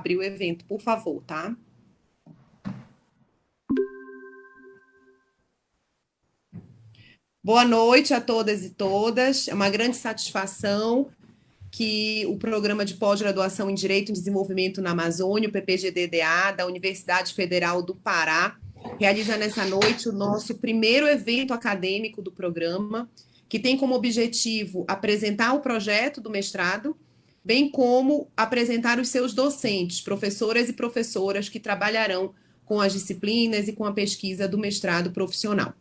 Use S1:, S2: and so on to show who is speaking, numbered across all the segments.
S1: abrir o evento, por favor, tá? Boa noite a todas e todas. É uma grande satisfação que o Programa de Pós-Graduação em Direito e Desenvolvimento na Amazônia, o PPGDDA, da Universidade Federal do Pará, realiza nessa noite o nosso primeiro evento acadêmico do programa, que tem como objetivo apresentar o projeto do mestrado, bem como apresentar os seus docentes, professoras e professoras que trabalharão com as disciplinas e com a pesquisa do mestrado profissional.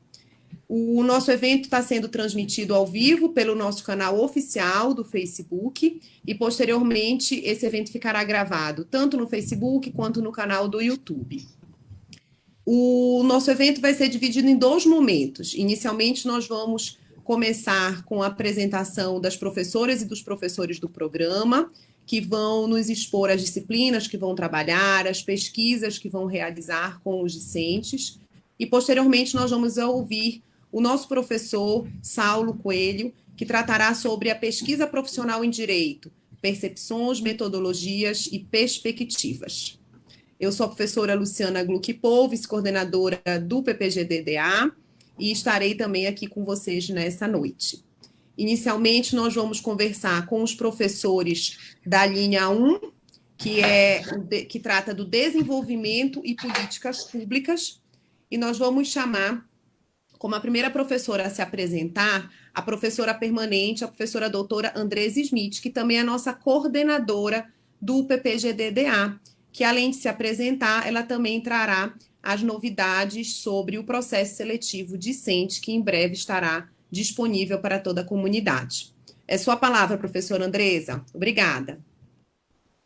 S1: O nosso evento está sendo transmitido ao vivo pelo nosso canal oficial do Facebook e, posteriormente, esse evento ficará gravado tanto no Facebook quanto no canal do YouTube. O nosso evento vai ser dividido em 2 momentos. Inicialmente, nós vamos começar com a apresentação das professoras e dos professores do programa, que vão nos expor as disciplinas que vão trabalhar, as pesquisas que vão realizar com os discentes, e, posteriormente, nós vamos ouvir o nosso professor Saulo Coelho, que tratará sobre a pesquisa profissional em direito, percepções, metodologias e perspectivas. Eu sou a professora Luciana Gluckpol, vice-coordenadora do PPGDDA, e estarei também aqui com vocês nessa noite. Inicialmente, nós vamos conversar com os professores da linha 1, que trata do desenvolvimento e políticas públicas, e nós vamos chamar como a primeira professora a se apresentar, a professora permanente, a professora doutora Andresa Smith, que também é a nossa coordenadora do PPGDDA, que além de se apresentar, ela também trará as novidades sobre o processo seletivo discente, que em breve estará disponível para toda a comunidade. É sua palavra, professora Andresa. Obrigada.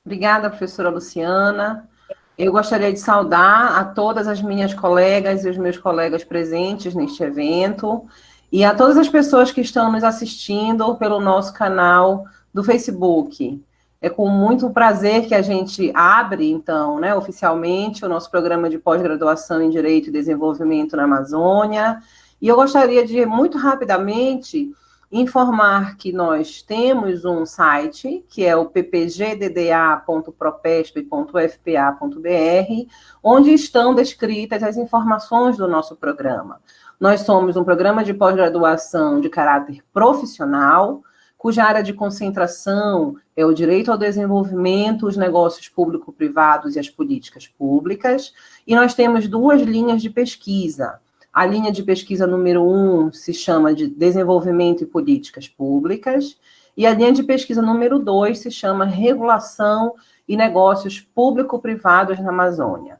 S2: Obrigada, professora Luciana. Eu gostaria de saudar a todas as minhas colegas e os meus colegas presentes neste evento e a todas as pessoas que estão nos assistindo pelo nosso canal do Facebook. É com muito prazer que a gente abre, então, oficialmente, o nosso programa de pós-graduação em Direito e Desenvolvimento na Amazônia. E eu gostaria de, muito rapidamente, informar que nós temos um site, que é o ppgdda.propesp.ufpa.br, onde estão descritas as informações do nosso programa. Nós somos um programa de pós-graduação de caráter profissional, cuja área de concentração é o direito ao desenvolvimento, os negócios público-privados e as políticas públicas, e nós temos 2 linhas de pesquisa. A linha de pesquisa número 1 se chama de Desenvolvimento e Políticas Públicas, e a linha de pesquisa número 2 se chama Regulação e Negócios Público-Privados na Amazônia.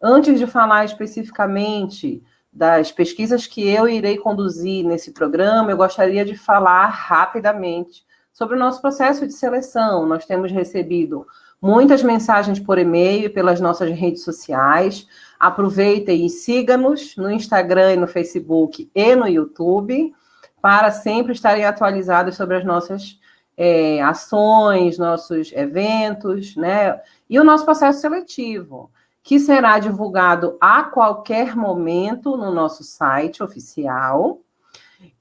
S2: Antes de falar especificamente das pesquisas que eu irei conduzir nesse programa, eu gostaria de falar rapidamente sobre o nosso processo de seleção. Nós temos recebido muitas mensagens por e-mail e pelas nossas redes sociais. Aproveitem e siga-nos no Instagram e no Facebook e no YouTube, para sempre estarem atualizados sobre as nossas ações, nossos eventos, e o nosso processo seletivo, que será divulgado a qualquer momento no nosso site oficial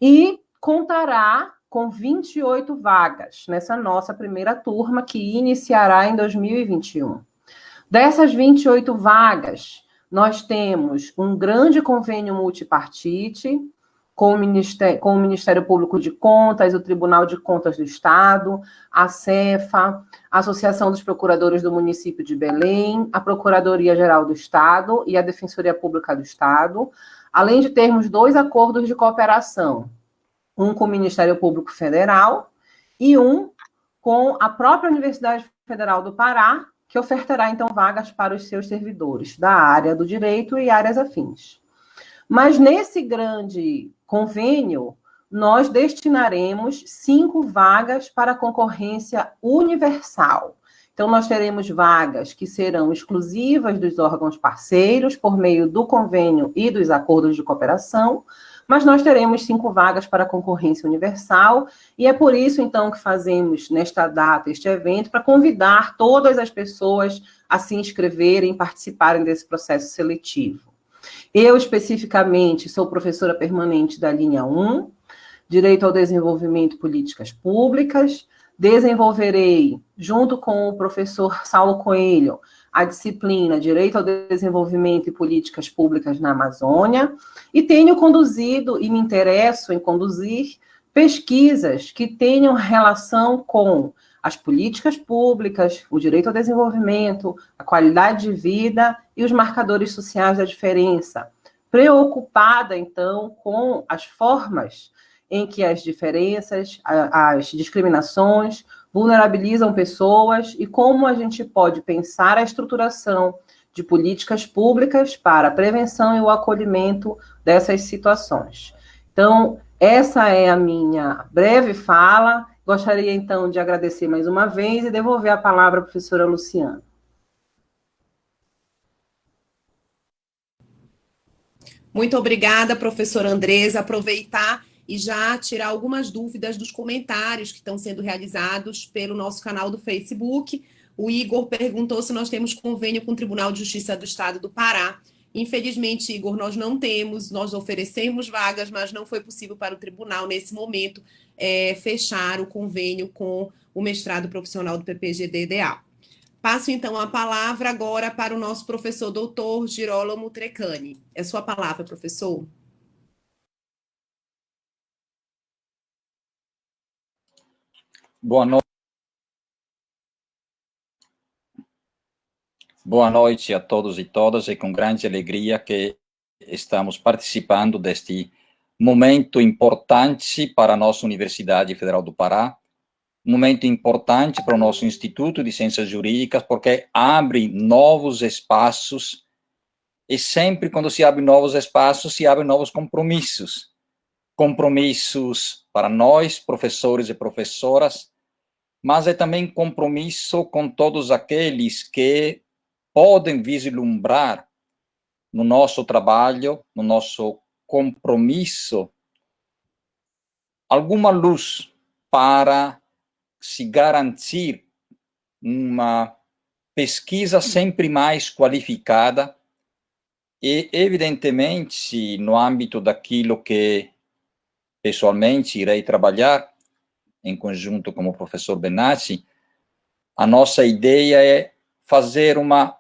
S2: e contará com 28 vagas nessa nossa primeira turma, que iniciará em 2021. Dessas 28 vagas, nós temos um grande convênio multipartite com o Ministério Público de Contas, o Tribunal de Contas do Estado, a Cefa, a Associação dos Procuradores do Município de Belém, a Procuradoria-Geral do Estado e a Defensoria Pública do Estado, além de termos 2 acordos de cooperação, um com o Ministério Público Federal e um com a própria Universidade Federal do Pará, que ofertará, então, vagas para os seus servidores da área do direito e áreas afins. Mas nesse grande convênio, nós destinaremos 5 vagas para concorrência universal. Então, nós teremos vagas que serão exclusivas dos órgãos parceiros, por meio do convênio e dos acordos de cooperação, mas nós teremos 5 vagas para concorrência universal, e é por isso, então, que fazemos, nesta data, este evento, para convidar todas as pessoas a se inscreverem, participarem desse processo seletivo. Eu, especificamente, sou professora permanente da linha 1, Direito ao Desenvolvimento e Políticas Públicas, Desenvolverei, junto com o professor Saulo Coelho, a disciplina Direito ao Desenvolvimento e Políticas Públicas na Amazônia, e tenho conduzido e me interesso em conduzir pesquisas que tenham relação com as políticas públicas, o direito ao desenvolvimento, a qualidade de vida e os marcadores sociais da diferença, preocupada, então, com as formas em que as diferenças, as discriminações vulnerabilizam pessoas e como a gente pode pensar a estruturação de políticas públicas para a prevenção e o acolhimento dessas situações. Então, essa é a minha breve fala. Gostaria, então, de agradecer mais uma vez e devolver a palavra à professora Luciana.
S1: Muito obrigada, professora Andresa. Aproveitar e já tirar algumas dúvidas dos comentários que estão sendo realizados pelo nosso canal do Facebook. O Igor perguntou se nós temos convênio com o Tribunal de Justiça do Estado do Pará. Infelizmente, Igor, nós não temos, nós oferecemos vagas, mas não foi possível para o tribunal, nesse momento, fechar o convênio com o mestrado profissional do PPG-DDA. Passo, então, a palavra agora para o nosso professor doutor Girolamo Treccani. É sua palavra, professor.
S3: Boa noite. Boa noite a todos e todas. É com grande alegria que estamos participando deste momento importante para a nossa Universidade Federal do Pará, um momento importante para o nosso Instituto de Ciências Jurídicas, porque abre novos espaços, e sempre quando se abre novos espaços, se abrem novos compromissos. Compromissos para nós, professores e professoras, mas é também compromisso com todos aqueles que podem vislumbrar no nosso trabalho, no nosso compromisso, alguma luz para se garantir uma pesquisa sempre mais qualificada e, evidentemente, no âmbito daquilo que pessoalmente irei trabalhar em conjunto com o professor Benassi, a nossa ideia é fazer uma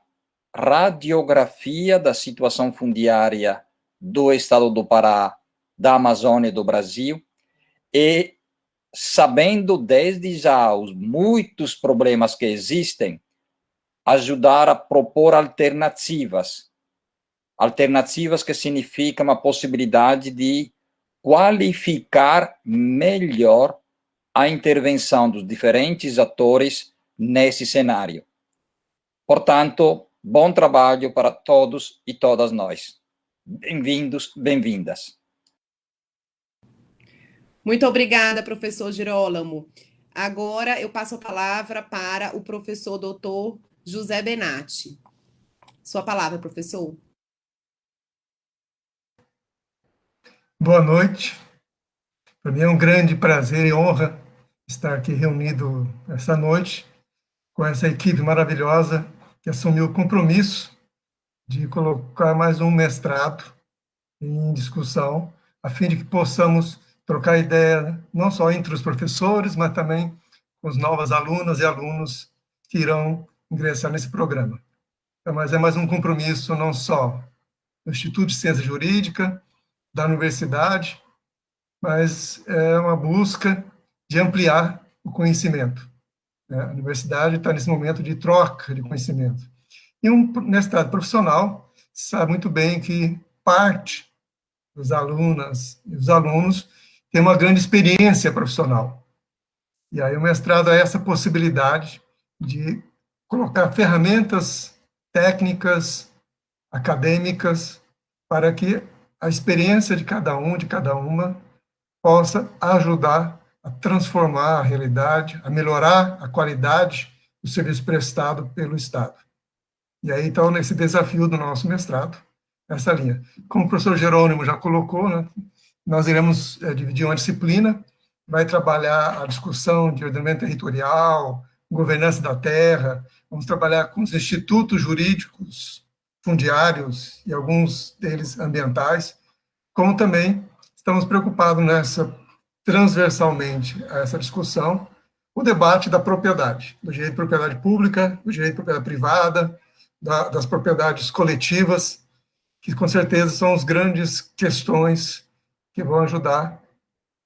S3: radiografia da situação fundiária do estado do Pará, da Amazônia e do Brasil, e sabendo desde já os muitos problemas que existem, ajudar a propor alternativas. Alternativas que significam a possibilidade de qualificar melhor a intervenção dos diferentes atores nesse cenário. Portanto, bom trabalho para todos e todas nós. Bem-vindos, bem-vindas.
S1: Muito obrigada, professor Girolamo. Agora eu passo a palavra para o professor doutor José Benatti. Sua palavra, professor.
S4: Boa noite. Para mim é um grande prazer e honra estar aqui reunido essa noite com essa equipe maravilhosa que assumiu o compromisso de colocar mais um mestrado em discussão, a fim de que possamos trocar ideia não só entre os professores, mas também com as novas alunas e alunos que irão ingressar nesse programa. Mas é mais um compromisso não só do Instituto de Ciência Jurídica, da universidade, mas é uma busca de ampliar o conhecimento. A universidade está nesse momento de troca de conhecimento. E um mestrado profissional sabe muito bem que parte dos alunas e dos alunos tem uma grande experiência profissional. E aí o mestrado é essa possibilidade de colocar ferramentas técnicas, acadêmicas, para que a experiência de cada um, de cada uma, possa ajudar a transformar a realidade, a melhorar a qualidade do serviço prestado pelo Estado. E aí, então, nesse desafio do nosso mestrado, essa linha. Como o professor Jerônimo já colocou, né, nós iremos dividir uma disciplina, vai trabalhar a discussão de ordenamento territorial, governança da terra, vamos trabalhar com os institutos jurídicos fundiários e alguns deles ambientais, como também estamos preocupados transversalmente a essa discussão o debate da propriedade, do direito de propriedade pública, do direito de propriedade privada, das propriedades coletivas, que com certeza são as grandes questões que vão ajudar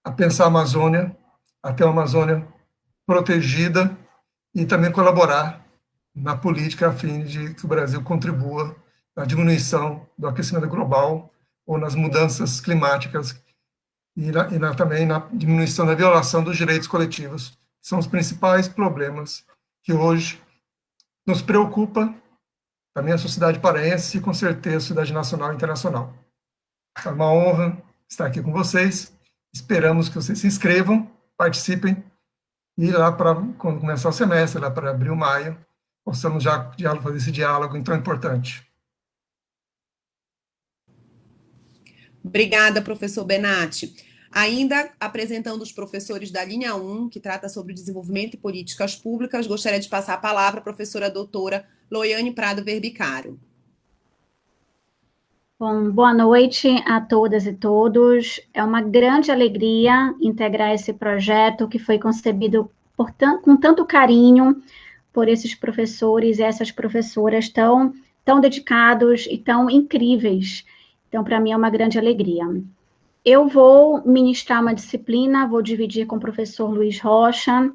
S4: a pensar a Amazônia, a ter uma Amazônia protegida e também colaborar na política a fim de que o Brasil contribua na diminuição do aquecimento global ou nas mudanças climáticas também na diminuição da violação dos direitos coletivos, que são os principais problemas que hoje nos preocupa também a sociedade paraense e, com certeza, a sociedade nacional e internacional. É uma honra estar aqui com vocês. Esperamos que vocês se inscrevam, participem, e lá para, quando começar o semestre, lá para abril, maio, possamos já fazer esse diálogo tão importante.
S1: Obrigada, professor Benatti. Ainda apresentando os professores da linha 1, que trata sobre desenvolvimento e políticas públicas, gostaria de passar a palavra à professora doutora Loiane Prado Verbicário.
S5: Bom, boa noite a todas e todos. É uma grande alegria integrar esse projeto que foi concebido com tanto carinho por esses professores e essas professoras tão dedicados e tão incríveis. Então, para mim é uma grande alegria. Eu vou ministrar uma disciplina, vou dividir com o professor Luiz Rocha,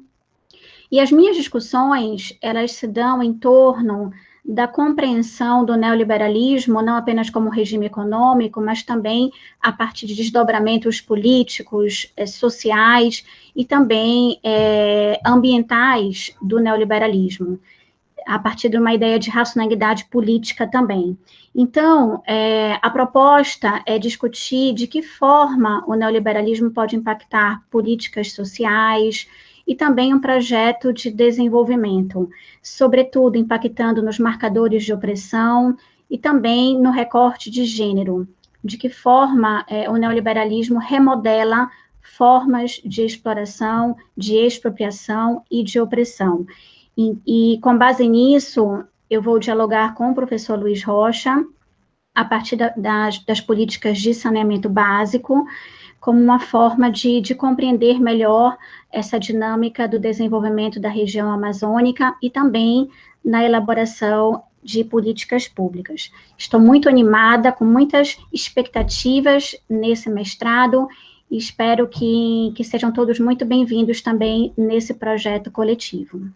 S5: e as minhas discussões, elas se dão em torno da compreensão do neoliberalismo, não apenas como regime econômico, mas também a partir de desdobramentos políticos, sociais e também ambientais do neoliberalismo, a partir de uma ideia de racionalidade política também. Então, a proposta é discutir de que forma o neoliberalismo pode impactar políticas sociais e também um projeto de desenvolvimento, sobretudo impactando nos marcadores de opressão e também no recorte de gênero, de que forma o neoliberalismo remodela formas de exploração, de expropriação e de opressão. E com base nisso, eu vou dialogar com o professor Luiz Rocha, a partir das políticas de saneamento básico, como uma forma de compreender melhor essa dinâmica do desenvolvimento da região amazônica e também na elaboração de políticas públicas. Estou muito animada, com muitas expectativas nesse mestrado, e espero que sejam todos muito bem-vindos também nesse projeto coletivo.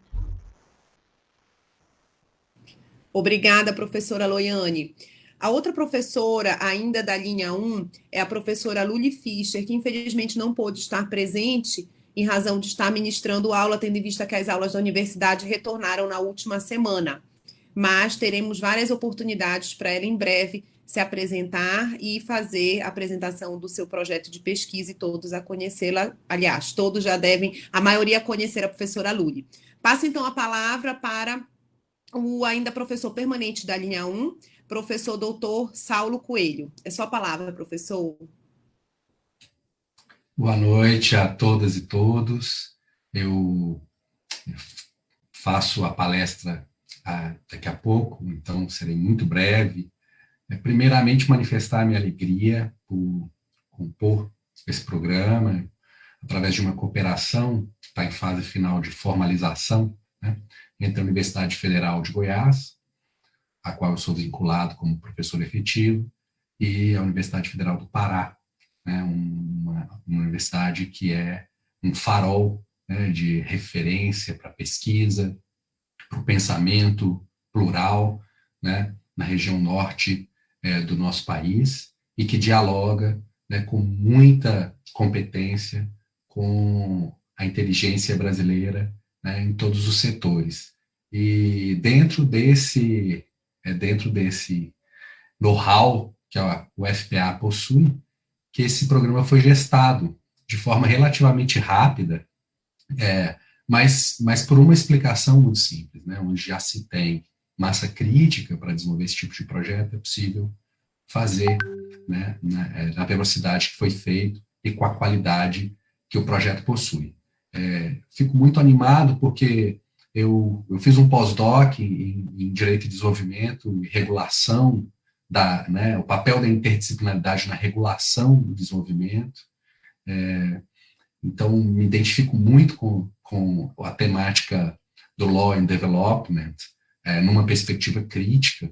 S1: Obrigada, professora Loiane. A outra professora, ainda da linha 1, é a professora Luli Fischer, que infelizmente não pôde estar presente em razão de estar ministrando aula, tendo em vista que as aulas da universidade retornaram na última semana. Mas teremos várias oportunidades para ela em breve se apresentar e fazer a apresentação do seu projeto de pesquisa e todos a conhecê-la. Aliás, todos já devem, a maioria, conhecer a professora Luli. Passo então a palavra para o ainda professor permanente da linha 1, professor doutor Saulo Coelho. É sua palavra, professor.
S6: Boa noite a todas e todos. Eu faço a palestra daqui a pouco, então serei muito breve. Primeiramente, manifestar minha alegria por compor esse programa, através de uma cooperação que está em fase final de formalização, né, entre a Universidade Federal de Goiás, a qual eu sou vinculado como professor efetivo, e a Universidade Federal do Pará, né, uma universidade que é um farol, né, de referência para pesquisa, para o pensamento plural, né, na região norte do nosso país, e que dialoga, né, com muita competência com a inteligência brasileira, né, em todos os setores. E dentro desse know-how que a UFPA possui, que esse programa foi gestado de forma relativamente rápida, mas por uma explicação muito simples, né, onde já se tem massa crítica para desenvolver esse tipo de projeto, é possível fazer, né, na velocidade que foi feito e com a qualidade que o projeto possui. Fico muito animado porque eu fiz um pós-doc em Direito e Desenvolvimento e Regulação, o papel da interdisciplinaridade na regulação do desenvolvimento. Então, me identifico muito com com a temática do Law and Development, numa perspectiva crítica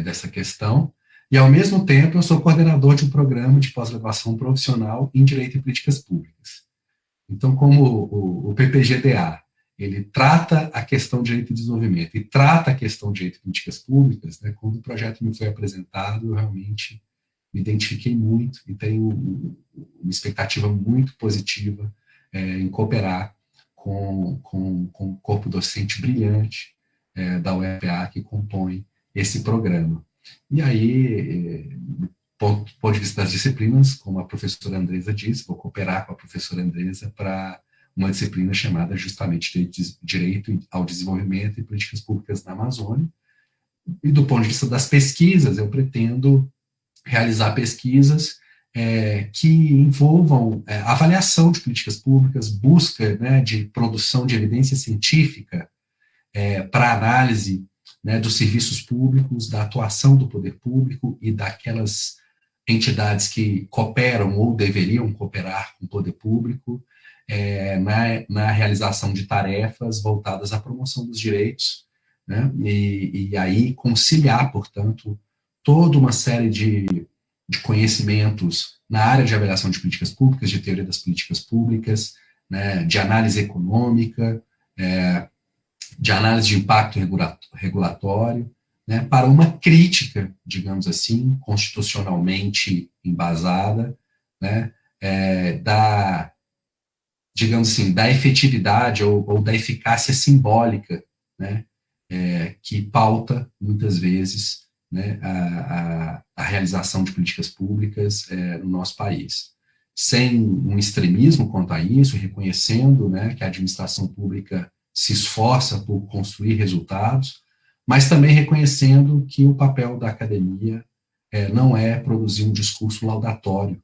S6: dessa questão, e, ao mesmo tempo, eu sou coordenador de um programa de pós-graduação profissional em Direito e Políticas Públicas. Então, como o PPGDA, ele trata a questão de direito e desenvolvimento e trata a questão de direito e políticas públicas, né, quando o projeto me foi apresentado, eu realmente me identifiquei muito e tenho uma expectativa muito positiva em cooperar com o corpo docente brilhante da UFPA que compõe esse programa. E aí, do ponto de vista das disciplinas, como a professora Andresa disse, vou cooperar com a professora Andresa para uma disciplina chamada justamente Direito ao Desenvolvimento e Políticas Públicas na Amazônia. E do ponto de vista das pesquisas, eu pretendo realizar pesquisas que envolvam avaliação de políticas públicas, busca, né, de produção de evidência científica para análise, né, dos serviços públicos, da atuação do poder público e daquelas entidades que cooperam ou deveriam cooperar com o poder público na realização de tarefas voltadas à promoção dos direitos, né, e aí conciliar, portanto, toda uma série de conhecimentos na área de avaliação de políticas públicas, de teoria das políticas públicas, né, de análise econômica, de análise de impacto regulatório, né, para uma crítica, digamos assim, constitucionalmente embasada, né, digamos assim, da efetividade ou da eficácia simbólica, né, que pauta, muitas vezes, né, a realização de políticas públicas no nosso país. Sem um extremismo quanto a isso, reconhecendo, né, que a administração pública se esforça por construir resultados, mas também reconhecendo que o papel da academia não é produzir um discurso laudatório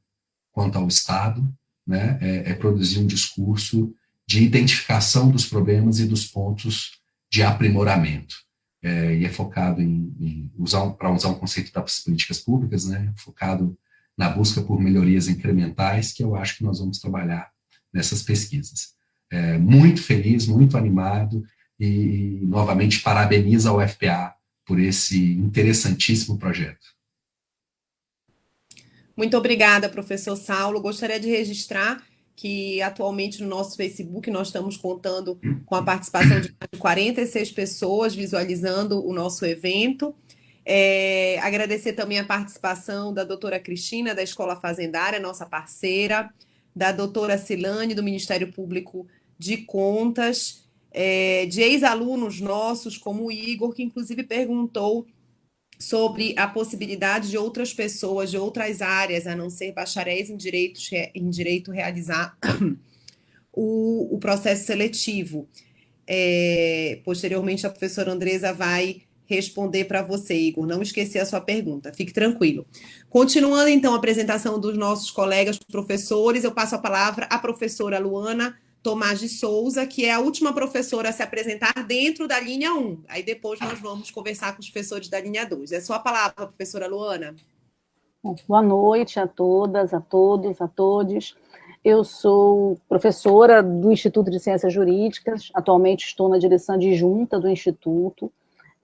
S6: quanto ao Estado, né, é produzir um discurso de identificação dos problemas e dos pontos de aprimoramento. E é focado para usar um conceito das políticas públicas, né, focado na busca por melhorias incrementais, que eu acho que nós vamos trabalhar nessas pesquisas. Muito feliz, muito animado, e novamente parabenizo a UFPA por esse interessantíssimo projeto.
S1: Muito obrigada, professor Saulo. Gostaria de registrar que atualmente no nosso Facebook nós estamos contando com a participação de 46 pessoas visualizando o nosso evento. Agradecer também a participação da doutora Cristina, da Escola Fazendária, nossa parceira, da doutora Silane, do Ministério Público de Contas, de ex-alunos nossos, como o Igor, que inclusive perguntou sobre a possibilidade de outras pessoas de outras áreas, a não ser bacharéis em direito realizar o processo seletivo. Posteriormente, a professora Andresa vai responder para você, Igor. Não esqueci a sua pergunta, fique tranquilo. Continuando, então, a apresentação dos nossos colegas professores, eu passo a palavra à professora Luana Tomás de Souza, que é a última professora a se apresentar dentro da linha 1. Aí depois nós vamos conversar com os professores da linha 2. É sua palavra, professora Luana.
S2: Boa noite a todas, a todos, a todes. Eu sou professora do Instituto de Ciências Jurídicas, atualmente estou na direção adjunta do Instituto,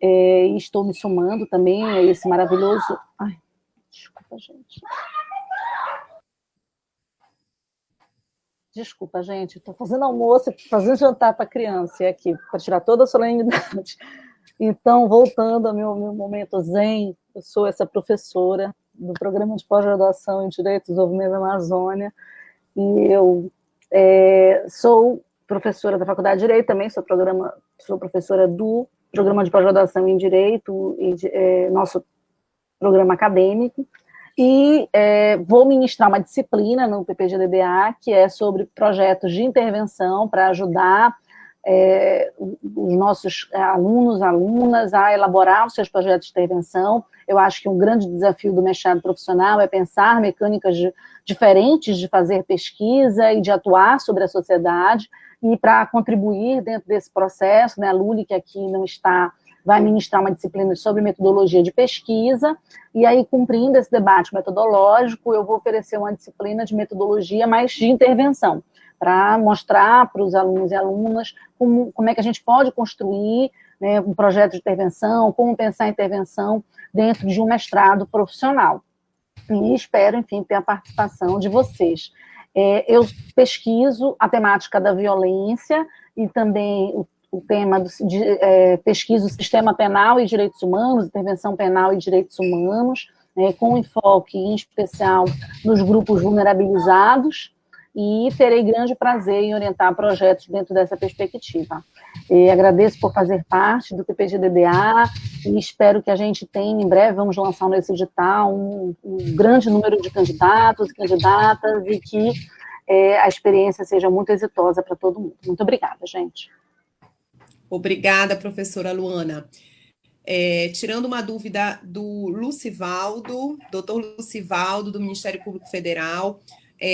S2: e estou me somando também a esse maravilhoso... Ai, desculpa, gente. Desculpa, gente, estou fazendo almoço, fazendo jantar para a criança, aqui, para tirar toda a solenidade. Então, voltando ao meu momento zen, eu sou essa professora do Programa de Pós-Graduação em Direito e Desenvolvimento da Amazônia, e eu sou professora da Faculdade de Direito, também sou professora do Programa de Pós-Graduação em Direito, nosso programa acadêmico, e vou ministrar uma disciplina no PPGDDA, que é sobre projetos de intervenção para ajudar os nossos alunos, alunas a elaborar os seus projetos de intervenção. Eu acho que um grande desafio do mestrado profissional é pensar mecânicas diferentes de fazer pesquisa e de atuar sobre a sociedade, e para contribuir dentro desse processo, né, a Luli, que aqui não está, vai ministrar uma disciplina sobre metodologia de pesquisa, e aí, cumprindo esse debate metodológico, eu vou oferecer uma disciplina de metodologia mais de intervenção,
S7: para mostrar para os alunos e alunas como é que a gente pode construir, né, um projeto de intervenção, como pensar a intervenção dentro de um mestrado profissional. E espero, enfim, ter a participação de vocês. Eu pesquiso a temática da violência e também o tema pesquiso o sistema penal e direitos humanos, intervenção penal e direitos humanos, com enfoque em especial nos grupos vulnerabilizados, e terei grande prazer em orientar projetos dentro dessa perspectiva. Agradeço por fazer parte do PPG-DDA e espero que a gente tenha, em breve, vamos lançar nesse edital um grande número de candidatos e candidatas e que a experiência seja muito exitosa para todo mundo. Muito obrigada, gente.
S1: Obrigada, professora Luana. Tirando uma dúvida do Lucivaldo, doutor Lucivaldo, do Ministério Público Federal,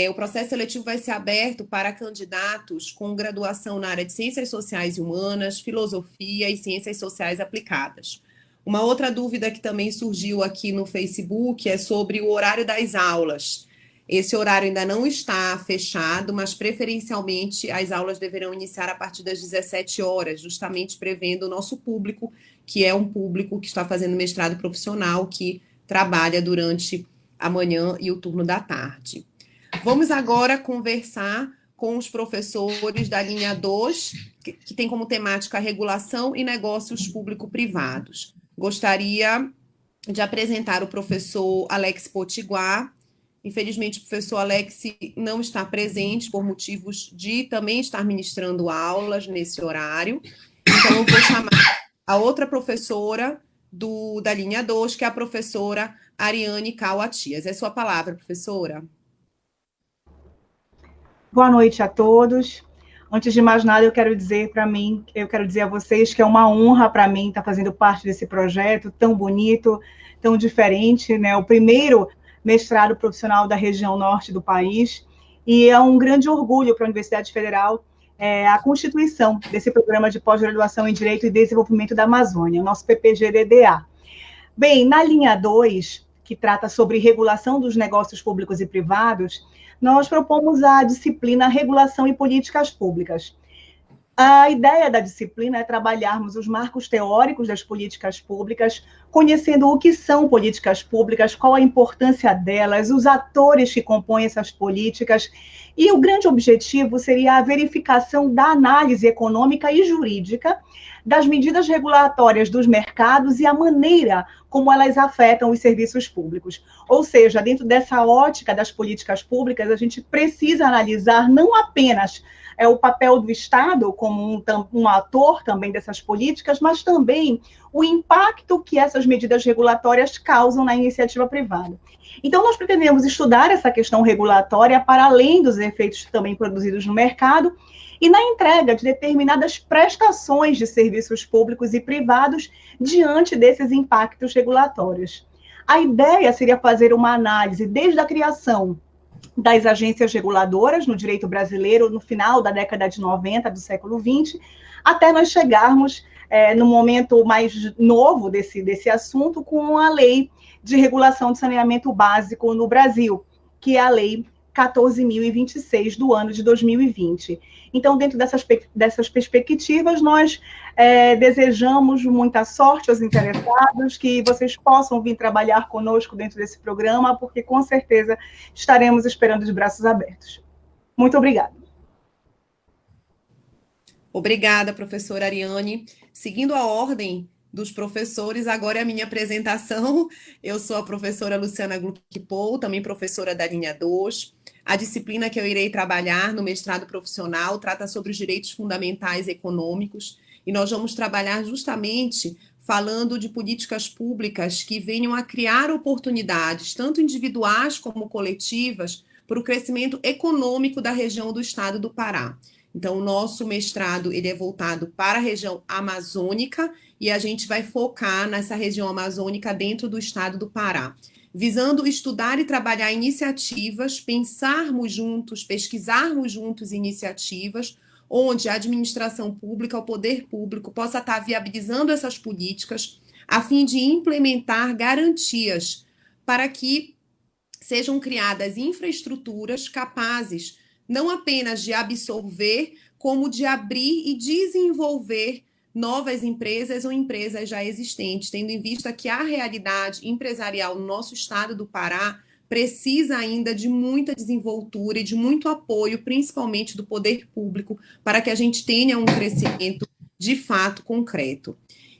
S1: o processo seletivo vai ser aberto para candidatos com graduação na área de Ciências Sociais e Humanas, Filosofia e Ciências Sociais Aplicadas. Uma outra dúvida que também surgiu aqui no Facebook é sobre o horário das aulas. Esse horário ainda não está fechado, mas preferencialmente as aulas deverão iniciar a partir das 17 horas, justamente prevendo o nosso público, que é um público que está fazendo mestrado profissional, que trabalha durante a manhã e o turno da tarde. Vamos agora conversar com os professores da linha 2, que tem como temática regulação e negócios público-privados. Gostaria de apresentar o professor Alex Potiguar. Infelizmente, o professor Alex não está presente por motivos de também estar ministrando aulas nesse horário. Então, eu vou chamar a outra professora da linha 2, que é a professora Ariane Cauatias. É sua palavra, professora.
S8: Boa noite a todos. Antes de mais nada, eu quero dizer a vocês que é uma honra para mim estar fazendo parte desse projeto tão bonito, tão diferente, né? O primeiro mestrado profissional da região norte do país, e é um grande orgulho para a Universidade Federal a constituição desse programa de pós-graduação em Direito e Desenvolvimento da Amazônia, o nosso PPG-DDA. Bem, na linha 2, que trata sobre regulação dos negócios públicos e privados, nós propomos a disciplina Regulação e Políticas Públicas. A ideia da disciplina é trabalharmos os marcos teóricos das políticas públicas, conhecendo o que são políticas públicas, qual a importância delas, os atores que compõem essas políticas, e o grande objetivo seria a verificação da análise econômica e jurídica das medidas regulatórias dos mercados e a maneira como elas afetam os serviços públicos. Ou seja, dentro dessa ótica das políticas públicas, a gente precisa analisar não apenas o papel do Estado como um ator também dessas políticas, mas também o impacto que essas medidas regulatórias causam na iniciativa privada. Então, nós pretendemos estudar essa questão regulatória para além dos efeitos também produzidos no mercado e na entrega de determinadas prestações de serviços públicos e privados diante desses impactos regulatórios. A ideia seria fazer uma análise desde a criação das agências reguladoras no direito brasileiro no final da década de 90 do século XX, até nós chegarmos no momento mais novo desse assunto com a Lei de Regulação de Saneamento Básico no Brasil, que é a Lei 14.026 do ano de 2020. Então, dentro dessas perspectivas, nós desejamos muita sorte aos interessados, que vocês possam vir trabalhar conosco dentro desse programa, porque com certeza estaremos esperando de braços abertos. Muito obrigada.
S1: Obrigada, professora Ariane. Seguindo a ordem dos professores, agora é a minha apresentação. Eu sou a professora Luciana Gluck-Pou, também professora da linha 2. A disciplina que eu irei trabalhar no mestrado profissional trata sobre os direitos fundamentais econômicos, e nós vamos trabalhar justamente falando de políticas públicas que venham a criar oportunidades, tanto individuais como coletivas, para o crescimento econômico da região do estado do Pará. Então, o nosso mestrado ele é voltado para a região amazônica, e a gente vai focar nessa região amazônica dentro do estado do Pará, visando estudar e trabalhar iniciativas, pensarmos juntos, pesquisarmos juntos iniciativas, onde a administração pública, o poder público, possa estar viabilizando essas políticas, a fim de implementar garantias para que sejam criadas infraestruturas capazes não apenas de absorver, como de abrir e desenvolver novas empresas ou empresas já existentes, tendo em vista que a realidade empresarial no nosso estado do Pará precisa ainda de muita desenvoltura e de muito apoio, principalmente do poder público, para que a gente tenha um crescimento de fato concreto.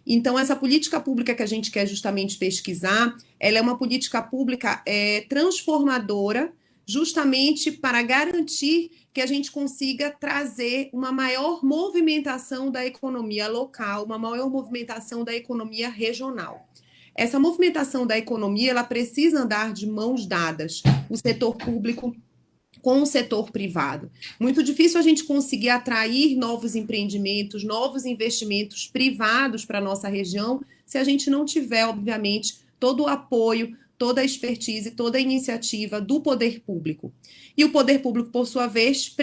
S1: Então, essa política pública que a gente quer justamente pesquisar, ela é uma política pública transformadora, justamente para garantir que a gente consiga trazer uma maior movimentação da economia local, uma maior movimentação da economia regional. Essa movimentação da economia, ela precisa andar de mãos dadas, o setor público com o setor privado. Muito difícil a gente conseguir atrair novos empreendimentos, novos investimentos privados para a nossa região, se a gente não tiver, obviamente, todo o apoio, toda a expertise, toda a iniciativa do poder público. E o poder público, por sua vez,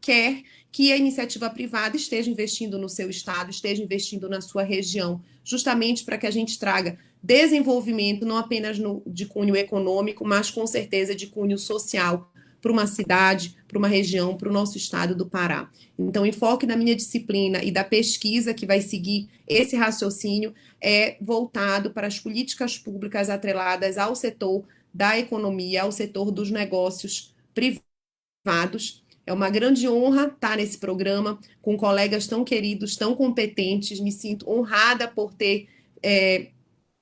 S1: quer que a iniciativa privada esteja investindo no seu estado, esteja investindo na sua região, justamente para que a gente traga desenvolvimento, não apenas de cunho econômico, mas com certeza de cunho social, para uma cidade, para uma região, para o nosso estado do Pará. Então, o enfoque da minha disciplina e da pesquisa que vai seguir esse raciocínio é voltado para as políticas públicas atreladas ao setor da economia, ao setor dos negócios privados. É uma grande honra estar nesse programa com colegas tão queridos, tão competentes. Me sinto honrada por ter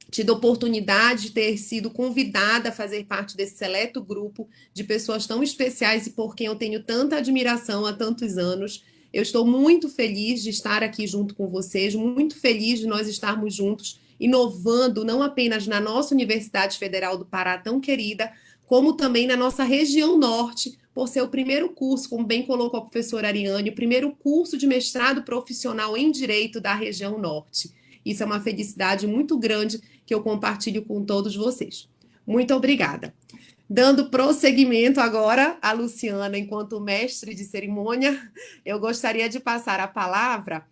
S1: tido a oportunidade de ter sido convidada a fazer parte desse seleto grupo de pessoas tão especiais e por quem eu tenho tanta admiração há tantos anos. Eu estou muito feliz de estar aqui junto com vocês, muito feliz de nós estarmos juntos, inovando não apenas na nossa Universidade Federal do Pará, tão querida, como também na nossa região norte, por ser o primeiro curso, como bem colocou a professora Ariane, o primeiro curso de mestrado profissional em Direito da região norte. Isso é uma felicidade muito grande que eu compartilho com todos vocês. Muito obrigada. Dando prosseguimento agora a Luciana, enquanto mestre de cerimônia, eu gostaria de passar a palavra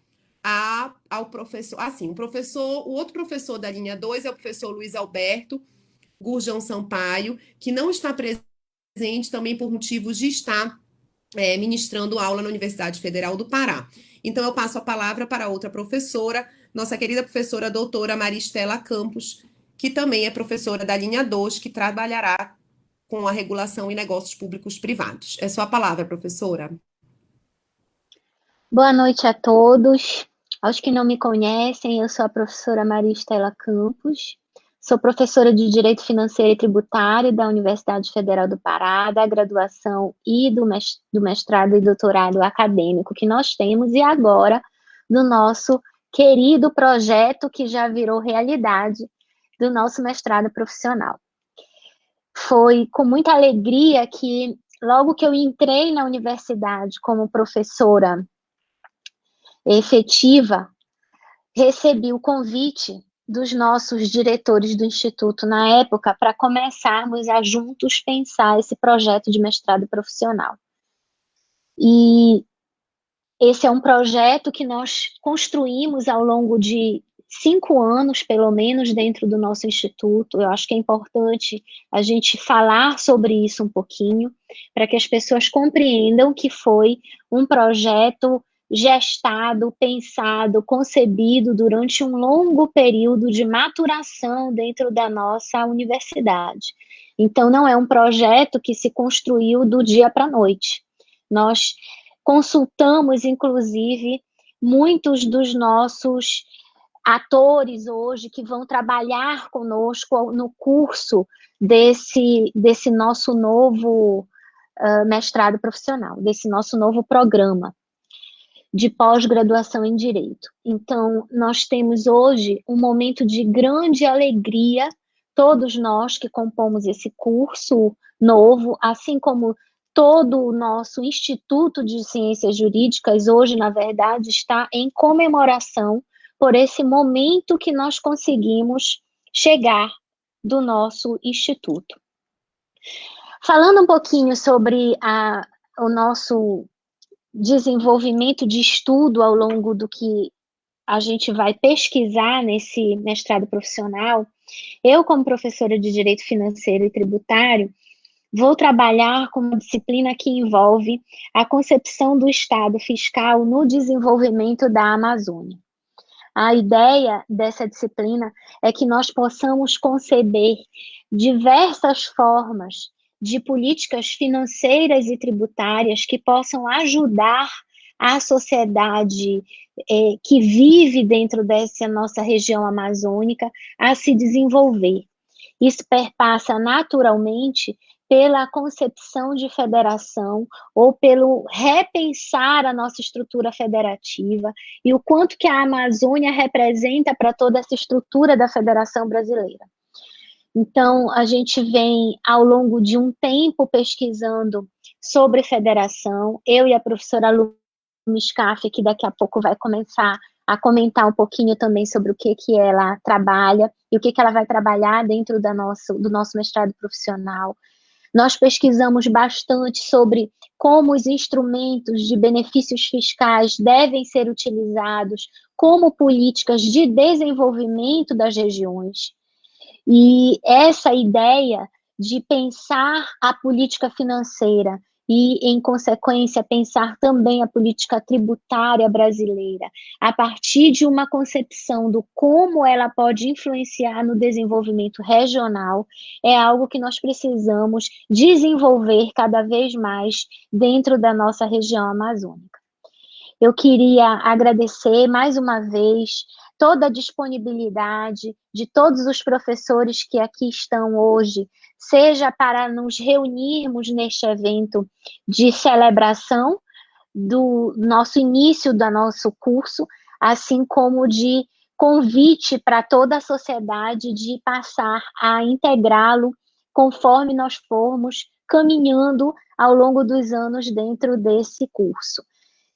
S1: ao professor, o outro professor da linha 2 é o professor Luiz Alberto Gurjão Sampaio, que não está presente também por motivos de estar ministrando aula na Universidade Federal do Pará. Então, eu passo a palavra para outra professora, nossa querida professora doutora Maristela Campos, que também é professora da linha 2, que trabalhará com a regulação e negócios públicos privados. É sua palavra, professora.
S9: Boa noite a todos. Aos que não me conhecem, eu sou a professora Maristela Campos, sou professora de Direito Financeiro e Tributário da Universidade Federal do Pará, da graduação e do mestrado e doutorado acadêmico que nós temos, e agora do nosso querido projeto que já virou realidade do nosso mestrado profissional. Foi com muita alegria que, logo que eu entrei na universidade como professora efetiva, recebi o convite dos nossos diretores do Instituto na época para começarmos a juntos pensar esse projeto de mestrado profissional. E esse é um projeto que nós construímos ao longo de 5 anos, pelo menos, dentro do nosso instituto. Eu acho que é importante a gente falar sobre isso um pouquinho, para que as pessoas compreendam que foi um projeto gestado, pensado, concebido durante um longo período de maturação dentro da nossa universidade. Então, não é um projeto que se construiu do dia para a noite. Nós consultamos, inclusive, muitos dos nossos atores hoje que vão trabalhar conosco no curso desse nosso novo mestrado profissional, desse nosso novo programa de pós-graduação em Direito. Então, nós temos hoje um momento de grande alegria, todos nós que compomos esse curso novo, assim como todo o nosso Instituto de Ciências Jurídicas, hoje, na verdade, está em comemoração por esse momento que nós conseguimos chegar do nosso Instituto. Falando um pouquinho sobre o nosso desenvolvimento de estudo ao longo do que a gente vai pesquisar nesse mestrado profissional, eu, como professora de Direito Financeiro e Tributário, vou trabalhar com uma disciplina que envolve a concepção do Estado fiscal no desenvolvimento da Amazônia. A ideia dessa disciplina é que nós possamos conceber diversas formas de políticas financeiras e tributárias que possam ajudar a sociedade que vive dentro dessa nossa região amazônica a se desenvolver. Isso perpassa naturalmente pela concepção de federação ou pelo repensar a nossa estrutura federativa e o quanto que a Amazônia representa para toda essa estrutura da Federação Brasileira. Então, a gente vem, ao longo de um tempo, pesquisando sobre federação. Eu e a professora Lu Miscaf, que daqui a pouco vai começar a comentar um pouquinho também sobre o que ela trabalha e o que ela vai trabalhar dentro do nosso mestrado profissional. Nós pesquisamos bastante sobre como os instrumentos de benefícios fiscais devem ser utilizados como políticas de desenvolvimento das regiões. E essa ideia de pensar a política financeira e, em consequência, pensar também a política tributária brasileira, a partir de uma concepção do como ela pode influenciar no desenvolvimento regional, é algo que nós precisamos desenvolver cada vez mais dentro da nossa região amazônica. Eu queria agradecer mais uma vez toda a disponibilidade de todos os professores que aqui estão hoje, seja para nos reunirmos neste evento de celebração do nosso início do nosso curso, assim como de convite para toda a sociedade de passar a integrá-lo conforme nós formos caminhando ao longo dos anos dentro desse curso.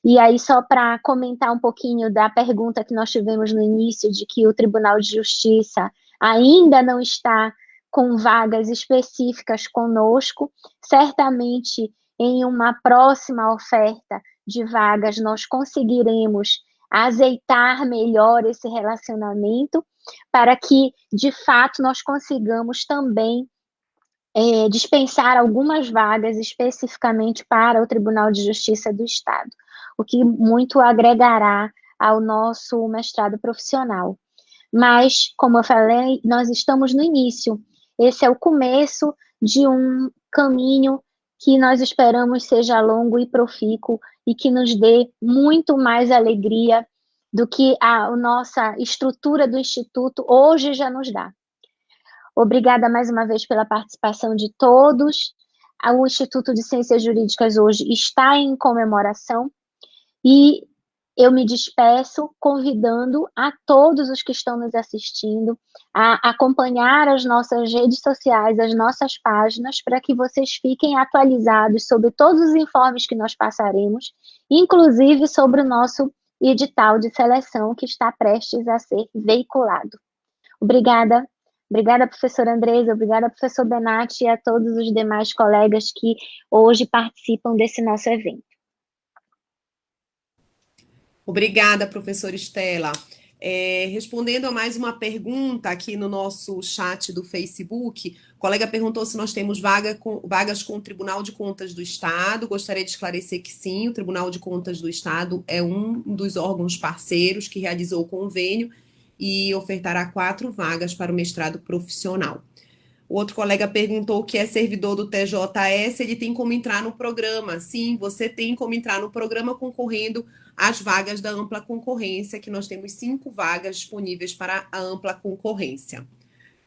S9: E aí, só para comentar um pouquinho da pergunta que nós tivemos no início, de que o Tribunal de Justiça ainda não está com vagas específicas conosco, certamente em uma próxima oferta de vagas nós conseguiremos azeitar melhor esse relacionamento para que, de fato, nós consigamos também dispensar algumas vagas especificamente para o Tribunal de Justiça do Estado, o que muito agregará ao nosso mestrado profissional. Mas, como eu falei, nós estamos no início. Esse é o começo de um caminho que nós esperamos seja longo e profícuo e que nos dê muito mais alegria do que a nossa estrutura do Instituto hoje já nos dá. Obrigada mais uma vez pela participação de todos. O Instituto de Ciências Jurídicas hoje está em comemoração e eu me despeço convidando a todos os que estão nos assistindo a acompanhar as nossas redes sociais, as nossas páginas, para que vocês fiquem atualizados sobre todos os informes que nós passaremos, inclusive sobre o nosso edital de seleção que está prestes a ser veiculado. Obrigada. Obrigada, professora Andresa, obrigada, professor Benatti, e a todos os demais colegas que hoje participam desse nosso evento.
S1: Obrigada, professora Estela. Respondendo a mais uma pergunta aqui no nosso chat do Facebook, o colega perguntou se nós temos vagas com o Tribunal de Contas do Estado. Gostaria de esclarecer que sim, o Tribunal de Contas do Estado é um dos órgãos parceiros que realizou o convênio e ofertará 4 vagas para o mestrado profissional. O outro colega perguntou que é servidor do TJS, ele tem como entrar no programa. Sim, você tem como entrar no programa concorrendo às vagas da ampla concorrência, que nós temos 5 vagas disponíveis para a ampla concorrência.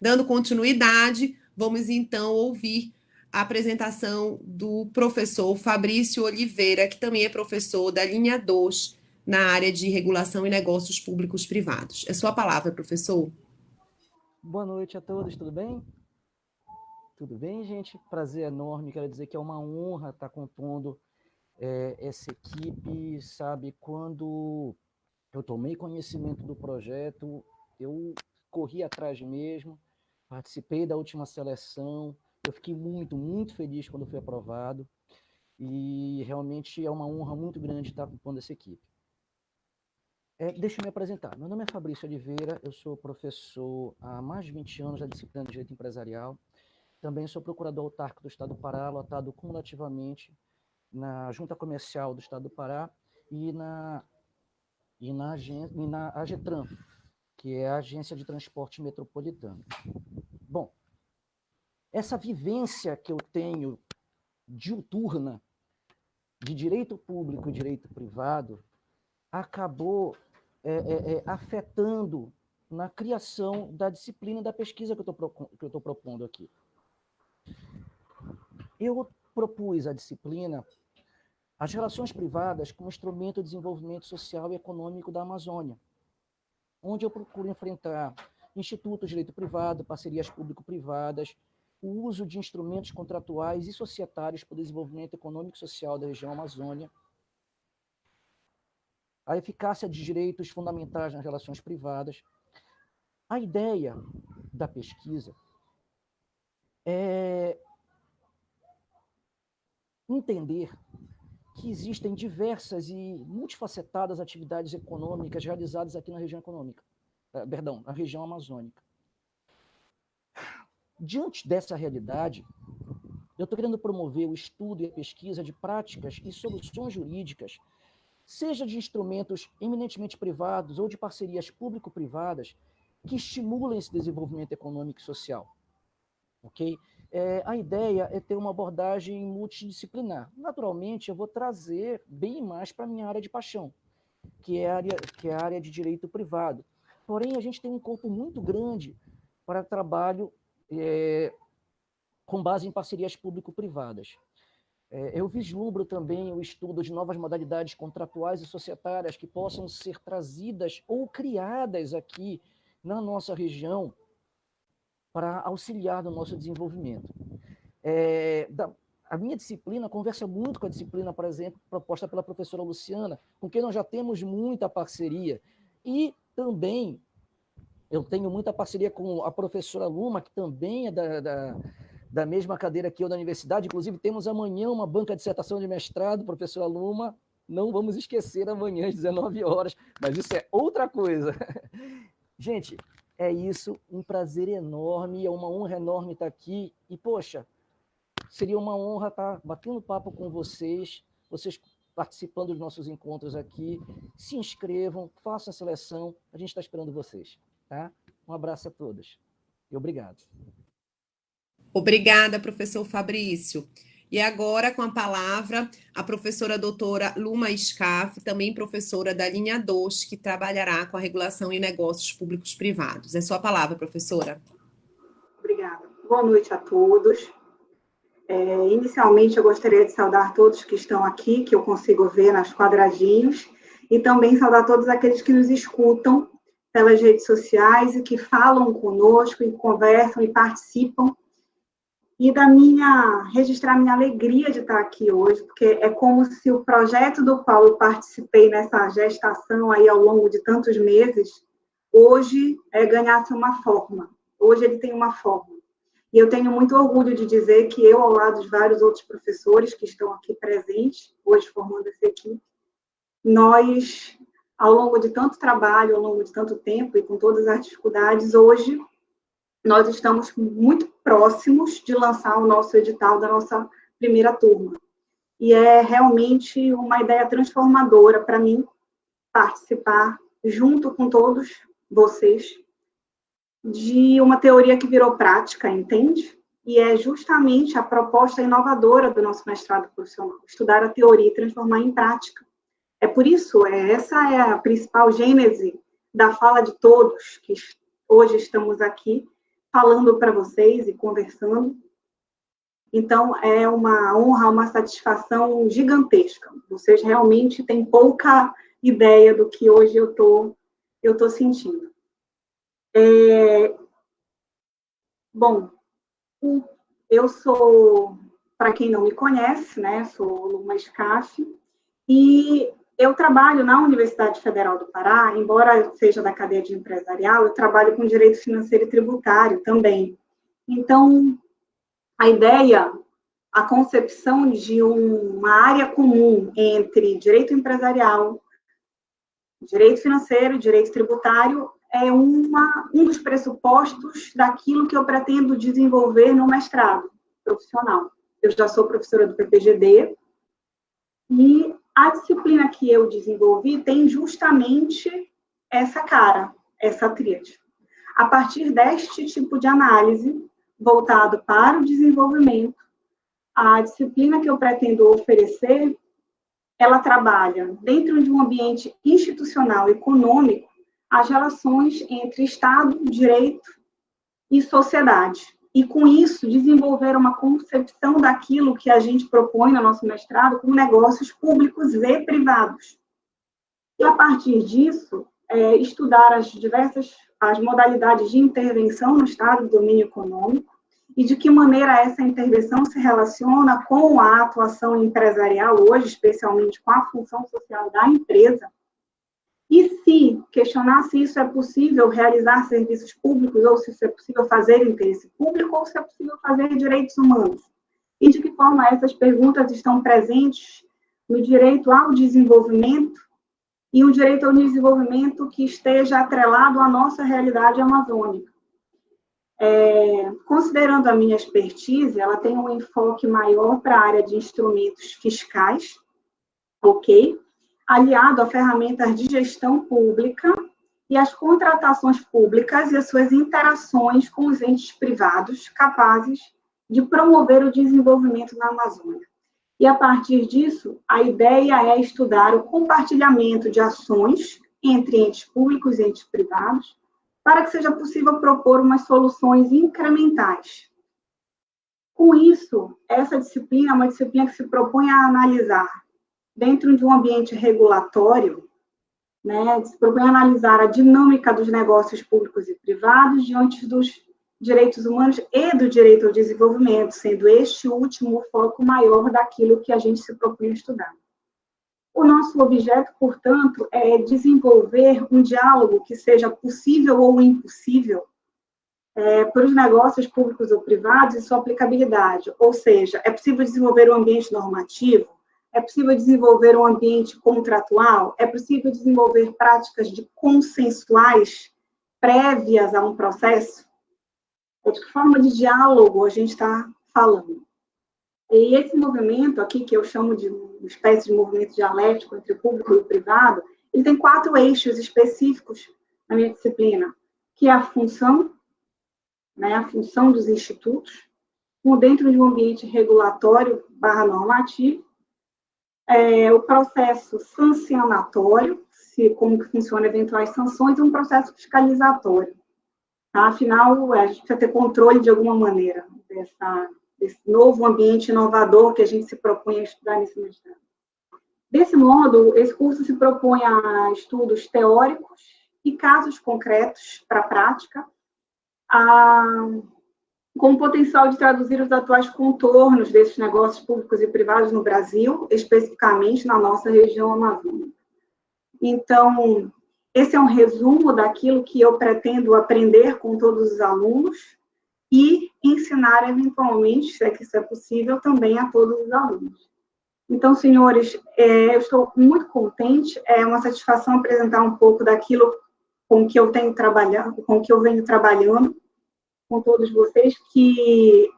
S1: Dando continuidade, vamos então ouvir a apresentação do professor Fabrício Oliveira, que também é professor da linha 2 na área de regulação e negócios públicos privados. É sua palavra, professor.
S10: Boa noite a todos, tudo bem? Tudo bem, gente? Prazer enorme, quero dizer que é uma honra estar compondo essa equipe, sabe? Quando eu tomei conhecimento do projeto, eu corri atrás mesmo, participei da última seleção, eu fiquei muito, muito feliz quando fui aprovado, e realmente é uma honra muito grande estar compondo essa equipe. Deixa eu me apresentar. Meu nome é Fabrício Oliveira, eu sou professor há mais de 20 anos da disciplina de Direito Empresarial. Também sou procurador autárquico do Estado do Pará, lotado cumulativamente na Junta Comercial do Estado do Pará e na AGETRAN, que é a Agência de Transporte Metropolitano. Bom, essa vivência que eu tenho diuturna de direito público e direito privado acabou afetando na criação da disciplina da pesquisa que eu estou propondo aqui. Eu propus a disciplina as relações privadas como instrumento de desenvolvimento social e econômico da Amazônia, onde eu procuro enfrentar institutos de direito privado, parcerias público-privadas, o uso de instrumentos contratuais e societários para o desenvolvimento econômico e social da região Amazônia, a eficácia de direitos fundamentais nas relações privadas. A ideia da pesquisa é entender que existem diversas e multifacetadas atividades econômicas realizadas aqui na região na região amazônica. Diante dessa realidade, eu estou querendo promover o estudo e a pesquisa de práticas e soluções jurídicas, seja de instrumentos eminentemente privados ou de parcerias público-privadas, que estimulem esse desenvolvimento econômico e social. Ok? A ideia é ter uma abordagem multidisciplinar. Naturalmente, eu vou trazer bem mais para a minha área de paixão, que é a área de direito privado. Porém, a gente tem um corpo muito grande para trabalho com base em parcerias público-privadas. Eu vislumbro também o estudo de novas modalidades contratuais e societárias que possam ser trazidas ou criadas aqui na nossa região para auxiliar no nosso desenvolvimento. A minha disciplina conversa muito com a disciplina, por exemplo, proposta pela professora Luciana, com quem nós já temos muita parceria. E também eu tenho muita parceria com a professora Luma, que também é da mesma cadeira que eu da universidade. Inclusive, temos amanhã uma banca de dissertação de mestrado, professora Luma. Não vamos esquecer amanhã às 19 horas, mas isso é outra coisa. Gente, é isso, um prazer enorme, é uma honra enorme estar aqui. E, poxa, seria uma honra estar batendo papo com vocês participando dos nossos encontros aqui. Se inscrevam, façam a seleção, a gente está esperando vocês. Tá? Um abraço a todos e obrigado.
S1: Obrigada, professor Fabrício. E agora, com a palavra, a professora doutora Luma Scaff, também professora da linha 2, que trabalhará com a regulação em negócios públicos privados. É sua palavra, professora.
S11: Obrigada. Boa noite a todos. Inicialmente, eu gostaria de saudar todos que estão aqui, que eu consigo ver nas quadradinhos, e também saudar todos aqueles que nos escutam pelas redes sociais e que falam conosco, e conversam e participam. E registrar minha alegria de estar aqui hoje, porque é como se o projeto do qual eu participei nessa gestação aí ao longo de tantos meses, hoje ganhasse uma forma. Hoje ele tem uma forma. E eu tenho muito orgulho de dizer que eu, ao lado de vários outros professores que estão aqui presentes, hoje formando essa equipe, nós, ao longo de tanto trabalho, ao longo de tanto tempo e com todas as dificuldades, hoje nós estamos muito próximos de lançar o nosso edital da nossa primeira turma. E é realmente uma ideia transformadora para mim participar, junto com todos vocês, de uma teoria que virou prática, entende? E é justamente a proposta inovadora do nosso mestrado profissional, estudar a teoria e transformar em prática. É por isso, essa é a principal gênese da fala de todos que hoje estamos aqui, falando para vocês e conversando. Então, é uma honra, uma satisfação gigantesca. Vocês realmente têm pouca ideia do que hoje eu tô sentindo. Bom, eu sou, para quem não me conhece, né, sou Luma Scaff, e eu trabalho na Universidade Federal do Pará, embora eu seja da cadeia de empresarial, eu trabalho com direito financeiro e tributário também. Então, a ideia, a concepção de uma área comum entre direito empresarial, direito financeiro e direito tributário é um dos pressupostos daquilo que eu pretendo desenvolver no mestrado profissional. Eu já sou professora do PPGD, e a disciplina que eu desenvolvi tem justamente essa cara, essa tríade. A partir deste tipo de análise, voltado para o desenvolvimento, a disciplina que eu pretendo oferecer, ela trabalha dentro de um ambiente institucional, econômico, as relações entre Estado, direito e sociedade. E, com isso, desenvolver uma concepção daquilo que a gente propõe no nosso mestrado como negócios públicos e privados. E, a partir disso, estudar as modalidades de intervenção no Estado do domínio econômico e de que maneira essa intervenção se relaciona com a atuação empresarial hoje, especialmente com a função social da empresa. E se questionar se isso é possível realizar serviços públicos, ou se isso é possível fazer interesse público, ou se é possível fazer direitos humanos. E de que forma essas perguntas estão presentes no direito ao desenvolvimento, e um direito ao desenvolvimento que esteja atrelado à nossa realidade amazônica. Considerando a minha expertise, ela tem um enfoque maior para a área de instrumentos fiscais, ok? Aliado a ferramentas de gestão pública e as contratações públicas e as suas interações com os entes privados capazes de promover o desenvolvimento na Amazônia. E, a partir disso, a ideia é estudar o compartilhamento de ações entre entes públicos e entes privados para que seja possível propor umas soluções incrementais. Com isso, essa disciplina é uma disciplina que se propõe a analisar dentro de um ambiente regulatório, se propõe a analisar a dinâmica dos negócios públicos e privados diante dos direitos humanos e do direito ao desenvolvimento, sendo este último o foco maior daquilo que a gente se propõe a estudar. O nosso objeto, portanto, é desenvolver um diálogo que seja possível ou impossível para os negócios públicos ou privados e sua aplicabilidade, ou seja, é possível desenvolver um ambiente normativo, é possível desenvolver um ambiente contratual? É possível desenvolver práticas consensuais prévias a um processo? De que forma de diálogo a gente está falando? E esse movimento aqui, que eu chamo de uma espécie de movimento dialético entre o público e o privado, ele tem 4 eixos específicos na minha disciplina, que é a função dos institutos, dentro de um ambiente regulatório / normativo, o processo sancionatório, como que funciona eventuais sanções, e um processo fiscalizatório. Tá? Afinal, a gente precisa ter controle de alguma maneira desse novo ambiente inovador que a gente se propõe a estudar nesse mestrado. Desse modo, esse curso se propõe a estudos teóricos e casos concretos para a prática, com o potencial de traduzir os atuais contornos desses negócios públicos e privados no Brasil, especificamente na nossa região amazônica. Então, esse é um resumo daquilo que eu pretendo aprender com todos os alunos e ensinar, eventualmente, se é que isso é possível, também a todos os alunos. Então, senhores, eu estou muito contente, é uma satisfação apresentar um pouco daquilo com que eu tenho trabalhado, com que eu venho trabalhando com todos vocês, que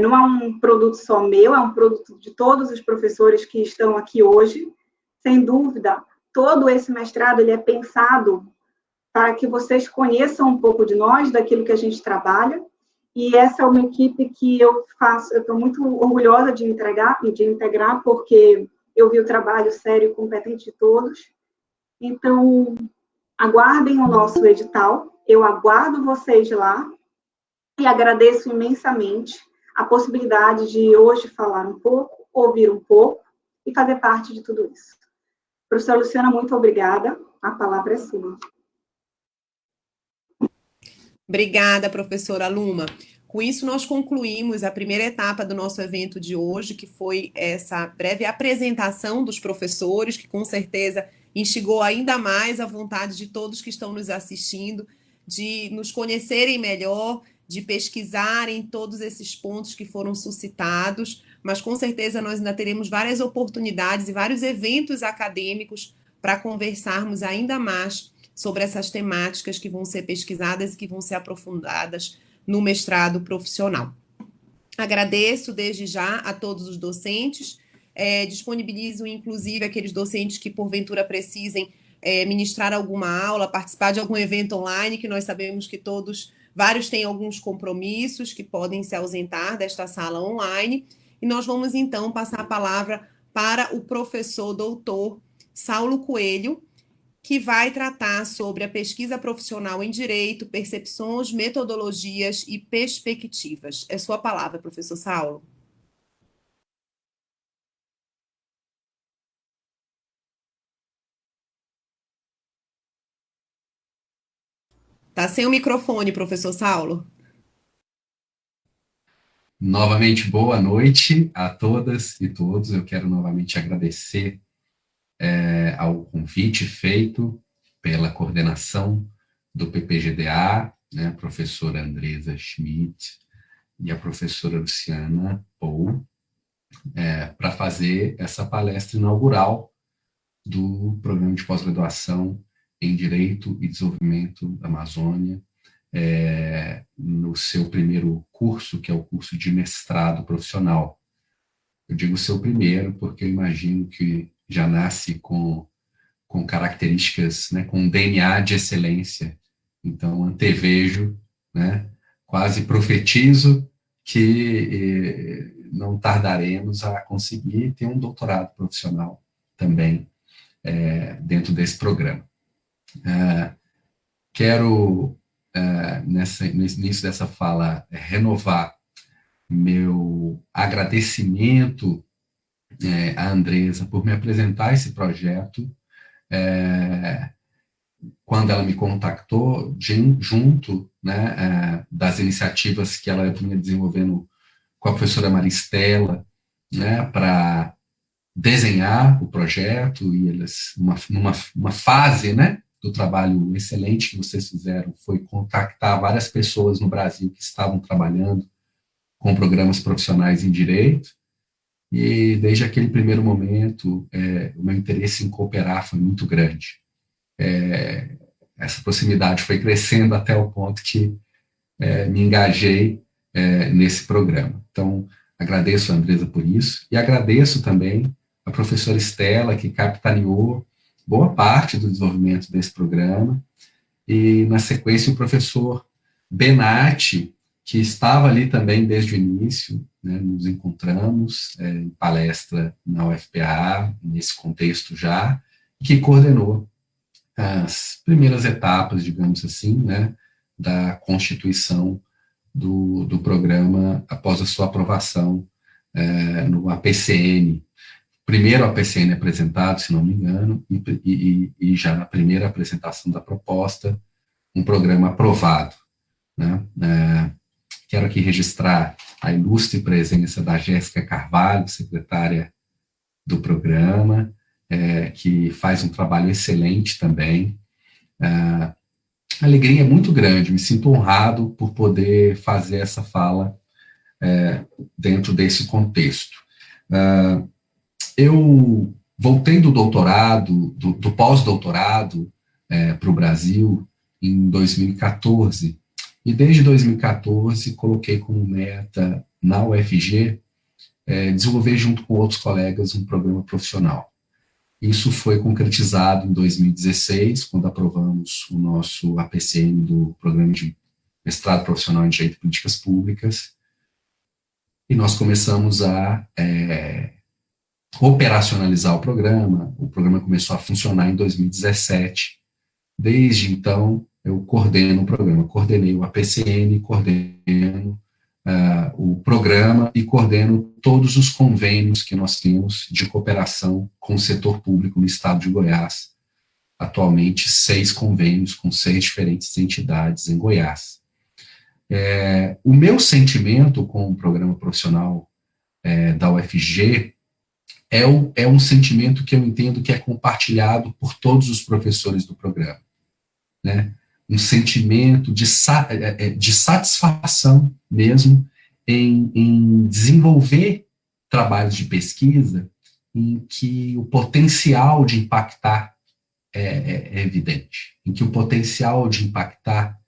S11: não é um produto só meu, é um produto de todos os professores que estão aqui hoje. Sem dúvida, todo esse mestrado ele é pensado para que vocês conheçam um pouco de nós, daquilo que a gente trabalha, e essa é uma equipe que eu estou muito orgulhosa de integrar, porque eu vi o trabalho sério e competente de todos. Então, aguardem o nosso edital, eu aguardo vocês lá, e agradeço imensamente a possibilidade de hoje falar um pouco, ouvir um pouco e fazer parte de tudo isso. Professora Luciana, muito obrigada. A palavra é sua.
S1: Obrigada, professora Luma. Com isso, nós concluímos a primeira etapa do nosso evento de hoje, que foi essa breve apresentação dos professores, que com certeza instigou ainda mais a vontade de todos que estão nos assistindo, de nos conhecerem melhor, de pesquisarem todos esses pontos que foram suscitados, mas com certeza nós ainda teremos várias oportunidades e vários eventos acadêmicos para conversarmos ainda mais sobre essas temáticas que vão ser pesquisadas e que vão ser aprofundadas no mestrado profissional. Agradeço desde já a todos os docentes, disponibilizo inclusive aqueles docentes que porventura precisem ministrar alguma aula, participar de algum evento online, que nós sabemos que vários têm alguns compromissos que podem se ausentar desta sala online, e nós vamos então passar a palavra para o professor doutor Saulo Coelho, que vai tratar sobre a pesquisa profissional em direito, percepções, metodologias e perspectivas. É sua palavra, professor Saulo. Está sem o microfone, professor Saulo.
S6: Novamente, boa noite a todas e todos. Eu quero novamente agradecer ao convite feito pela coordenação do PPGDA, né, a professora Andresa Schmidt e a professora Luciana Pou, para fazer essa palestra inaugural do programa de pós-graduação em Direito e Desenvolvimento da Amazônia, no seu primeiro curso, que é o curso de mestrado profissional. Eu digo seu primeiro porque eu imagino que já nasce com características, né, com DNA de excelência. Então, antevejo, né, quase profetizo que não tardaremos a conseguir ter um doutorado profissional também dentro desse programa. Quero, no início dessa fala, renovar meu agradecimento a Andresa por me apresentar esse projeto, quando ela me contactou, junto, né, das iniciativas que ela vinha desenvolvendo com a professora Maristela, né, para desenhar o projeto, e eles, numa fase, né, do trabalho excelente que vocês fizeram, foi contactar várias pessoas no Brasil que estavam trabalhando com programas profissionais em direito, e desde aquele primeiro momento, o meu interesse em cooperar foi muito grande. Essa proximidade foi crescendo até o ponto que me engajei nesse programa. Então, agradeço a Andresa por isso, e agradeço também a professora Estela, que capitaneou boa parte do desenvolvimento desse programa, e, na sequência, o professor Benatti, que estava ali também desde o início, né, nos encontramos em palestra na UFPA, nesse contexto já, que coordenou as primeiras etapas, digamos assim, né, da constituição do programa após a sua aprovação no APCN. Primeiro APCN apresentado, se não me engano, e já na primeira apresentação da proposta, um programa aprovado, né. Quero aqui registrar a ilustre presença da Jéssica Carvalho, secretária do programa, que faz um trabalho excelente também. A alegria é muito grande, me sinto honrado por poder fazer essa fala dentro desse contexto. Eu voltei do doutorado, do pós-doutorado para o Brasil em 2014, e desde 2014 coloquei como meta na UFG desenvolver junto com outros colegas um programa profissional. Isso foi concretizado em 2016, quando aprovamos o nosso APCN do Programa de Mestrado Profissional em Direito e Políticas Públicas, e nós começamos a operacionalizar o programa começou a funcionar em 2017, desde então eu coordeno o programa, coordenei o APCN, coordeno o programa e coordeno todos os convênios que nós temos de cooperação com o setor público no estado de Goiás. Atualmente, 6 convênios com 6 diferentes entidades em Goiás. O meu sentimento com o programa profissional da UFG é um sentimento que eu entendo que é compartilhado por todos os professores do programa, né? Um sentimento de satisfação mesmo em desenvolver trabalhos de pesquisa em que o potencial de impactar é evidente, em que o potencial de impactar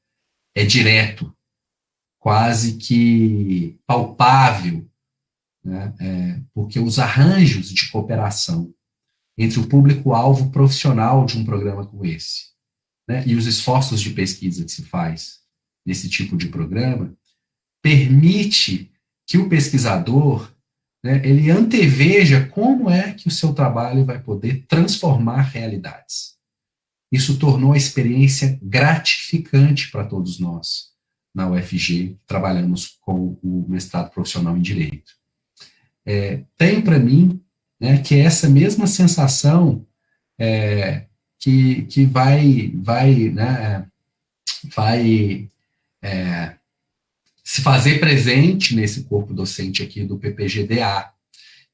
S6: é direto, quase que palpável, né? Porque os arranjos de cooperação entre o público-alvo profissional de um programa como esse, né, e os esforços de pesquisa que se faz nesse tipo de programa, permite que o pesquisador, né, ele anteveja como é que o seu trabalho vai poder transformar realidades. Isso tornou a experiência gratificante para todos nós, na UFG, que trabalhamos com o mestrado profissional em Direito. Tem para mim, né, que essa mesma sensação que vai se fazer presente nesse corpo docente aqui do PPGDA.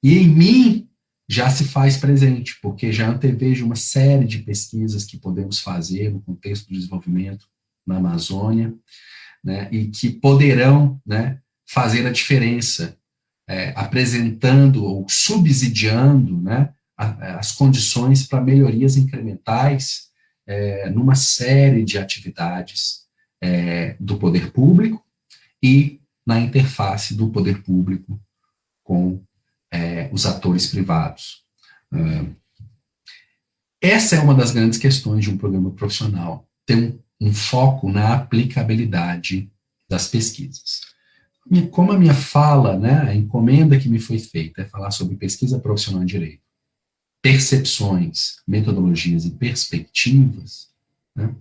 S6: E em mim já se faz presente, porque já antevejo uma série de pesquisas que podemos fazer no contexto do desenvolvimento na Amazônia, né, e que poderão, né, fazer a diferença, apresentando ou subsidiando, né, as condições para melhorias incrementais numa série de atividades do poder público e na interface do poder público com os atores privados. Essa é uma das grandes questões de um programa profissional, ter um foco na aplicabilidade das pesquisas. E como a minha fala, né, a encomenda que me foi feita é falar sobre pesquisa profissional em direito, percepções, metodologias e perspectivas, né,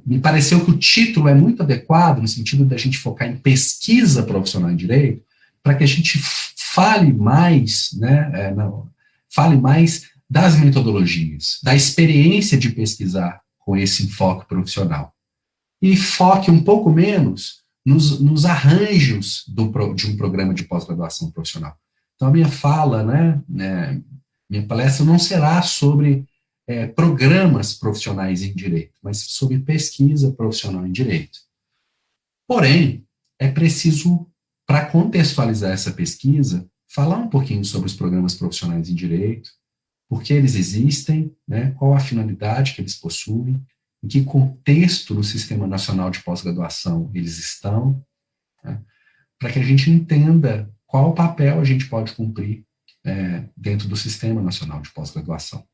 S6: me pareceu que o título é muito adequado no sentido da gente focar em pesquisa profissional em direito, para que a gente fale mais, né, fale mais das metodologias, da experiência de pesquisar com esse enfoque profissional. E foque um pouco menos nos arranjos de um programa de pós-graduação profissional. Então, a minha fala, minha palestra não será sobre programas profissionais em direito, mas sobre pesquisa profissional em direito. Porém, é preciso, para contextualizar essa pesquisa, falar um pouquinho sobre os programas profissionais em direito, por que eles existem, né, qual a finalidade que eles possuem, em que contexto no Sistema Nacional de Pós-Graduação eles estão, né, para que a gente entenda qual papel a gente pode cumprir dentro do Sistema Nacional de Pós-Graduação.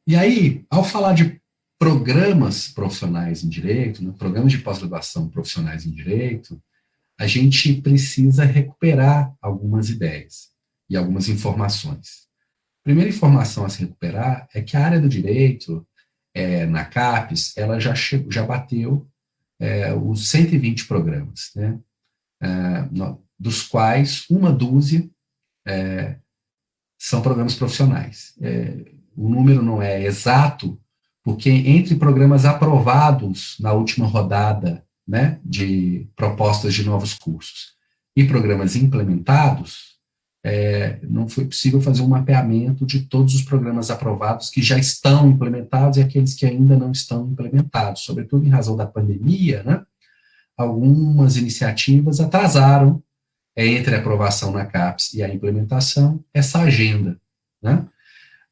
S6: E aí, ao falar de programas profissionais em direito, né, programas de pós-graduação profissionais em direito, a gente precisa recuperar algumas ideias e algumas informações. A primeira informação a se recuperar é que a área do direito, na CAPES, ela já bateu os 120 programas, né, dos quais uma dúzia são programas profissionais. O número não é exato, porque entre programas aprovados na última rodada, né, de propostas de novos cursos e programas implementados, não foi possível fazer um mapeamento de todos os programas aprovados que já estão implementados e aqueles que ainda não estão implementados, sobretudo em razão da pandemia, né, algumas iniciativas atrasaram entre a aprovação na CAPES e a implementação essa agenda, né?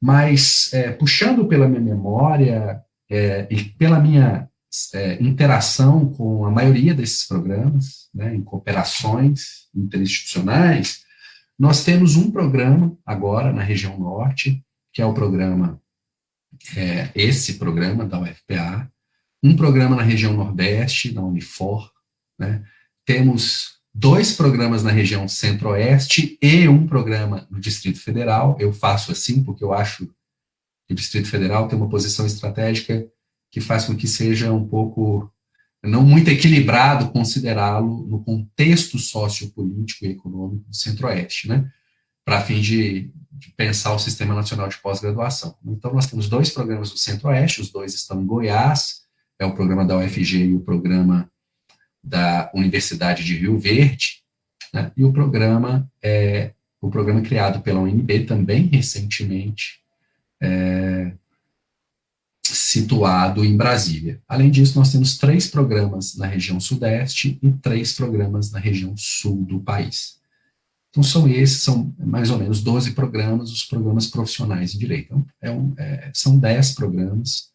S6: Mas, puxando pela minha memória e pela minha interação com a maioria desses programas, né, em cooperações interinstitucionais, nós temos um programa agora na região norte, que é o programa, esse programa da UFPA, um programa na região nordeste, da Unifor, né, temos 2 programas na região centro-oeste e um programa no Distrito Federal. Eu faço assim porque eu acho que o Distrito Federal tem uma posição estratégica que faz com que seja um pouco, não muito equilibrado considerá-lo no contexto sociopolítico e econômico do centro-oeste, né, para fim de pensar o Sistema Nacional de Pós-Graduação. Então, nós temos 2 programas do centro-oeste, os 2 estão em Goiás, é o programa da UFG e o programa da Universidade de Rio Verde, né, e o programa criado pela UNB também recentemente, situado em Brasília. Além disso, nós temos 3 programas na região sudeste e 3 programas na região sul do país. Então, são mais ou menos 12 programas, os programas profissionais em direito. Então, são 10 programas,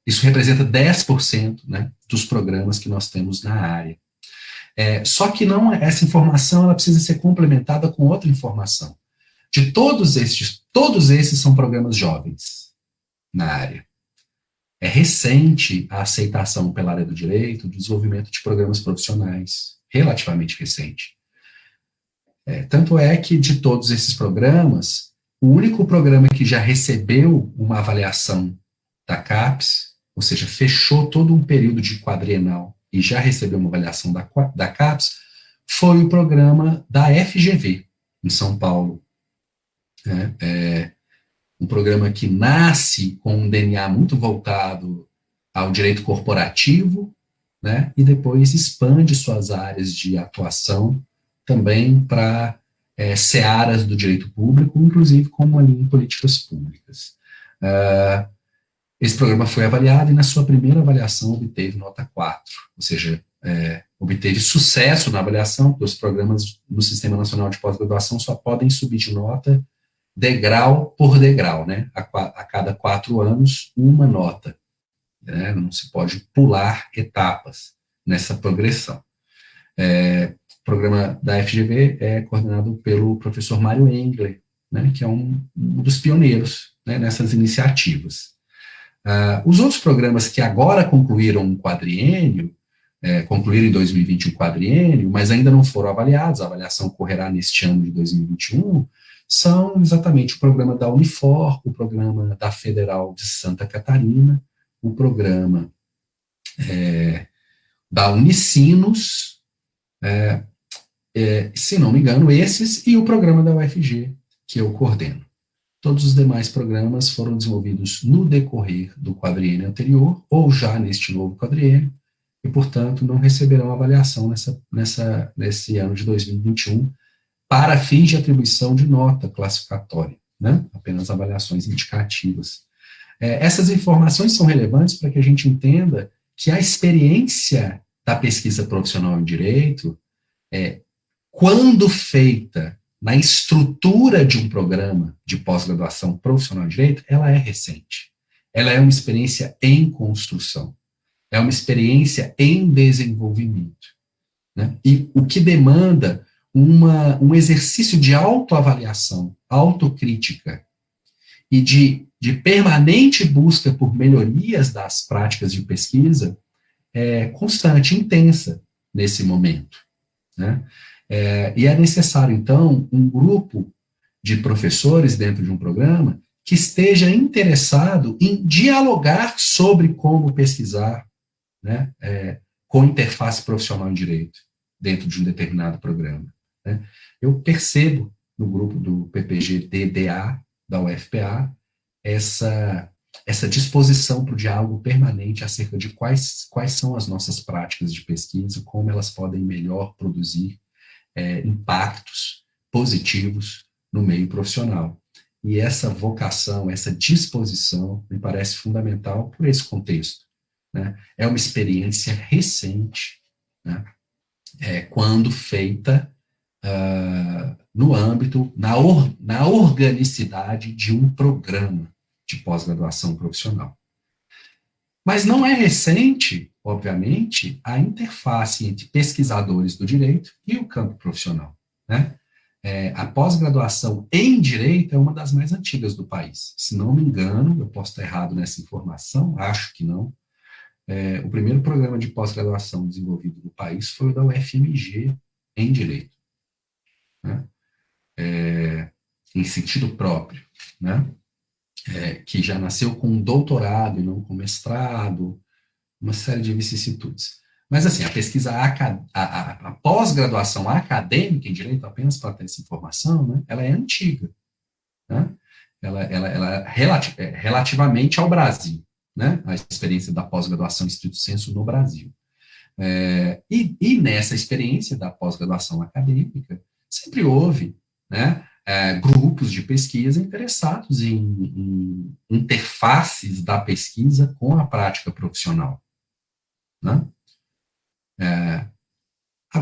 S6: isso representa 10%, né, dos programas que nós temos na área. Só que essa informação ela precisa ser complementada com outra informação. Todos esses são programas jovens na área. É recente a aceitação pela área do direito, o desenvolvimento de programas profissionais, relativamente recente. Tanto é que, de todos esses programas, o único programa que já recebeu uma avaliação da CAPES, ou seja, fechou todo um período de quadrienal e já recebeu uma avaliação da CAPES, foi o programa da FGV, em São Paulo. Um programa que nasce com um DNA muito voltado ao direito corporativo, né, e depois expande suas áreas de atuação também para searas do direito público, inclusive como ali em políticas públicas. Esse programa foi avaliado e na sua primeira avaliação obteve nota 4, ou seja, obteve sucesso na avaliação, porque os programas no Sistema Nacional de Pós-Graduação só podem subir de nota degrau por degrau, né? A cada 4 anos, uma nota. Né? Não se pode pular etapas nessa progressão. O programa da FGV é coordenado pelo professor Mário Engler, né, que é um dos pioneiros, né, nessas iniciativas. Os outros programas que agora concluíram um quadriênio, concluíram em 2020 um quadriênio, mas ainda não foram avaliados, a avaliação ocorrerá neste ano de 2021, são exatamente o programa da Unifor, o programa da Federal de Santa Catarina, o programa da Unicinos, se não me engano, esses, e o programa da UFG, que eu coordeno. Todos os demais programas foram desenvolvidos no decorrer do quadriênio anterior, ou já neste novo quadriênio, e, portanto, não receberão avaliação nesse ano de 2021, para fins de atribuição de nota classificatória, né? Apenas avaliações indicativas. Essas informações são relevantes para que a gente entenda que a experiência da pesquisa profissional em direito, quando feita na estrutura de um programa de pós-graduação profissional em direito, ela é recente. Ela é uma experiência em construção. É uma experiência em desenvolvimento. Né? E o que demanda um exercício de autoavaliação, autocrítica e de permanente busca por melhorias das práticas de pesquisa constante, intensa nesse momento. Né? E é necessário, então, um grupo de professores dentro de um programa que esteja interessado em dialogar sobre como pesquisar, né, com interface profissional em direito, dentro de um determinado programa. Né? Eu percebo no grupo do PPG-DDA, da UFPA, essa disposição para o diálogo permanente acerca de quais são as nossas práticas de pesquisa, como elas podem melhor produzir impactos positivos no meio profissional. E essa vocação, essa disposição, me parece fundamental por esse contexto. Né? É uma experiência recente, né? Quando feita no âmbito, na organicidade de um programa de pós-graduação profissional. Mas não é recente, obviamente, a interface entre pesquisadores do direito e o campo profissional. Né? A pós-graduação em direito é uma das mais antigas do país. Se não me engano, eu posso estar errado nessa informação, acho que não. O primeiro programa de pós-graduação desenvolvido no país foi o da UFMG em direito. Né? Em sentido próprio, né? Que já nasceu com um doutorado e não com mestrado, uma série de vicissitudes. Mas, assim, a pesquisa, a pós-graduação acadêmica em direito, apenas para ter essa informação, né, ela é antiga. Né? Ela relativamente ao Brasil, né? A experiência da pós-graduação em estrito sensu no Brasil. E nessa experiência da pós-graduação acadêmica, sempre houve, né, grupos de pesquisa interessados em interfaces da pesquisa com a prática profissional. Né?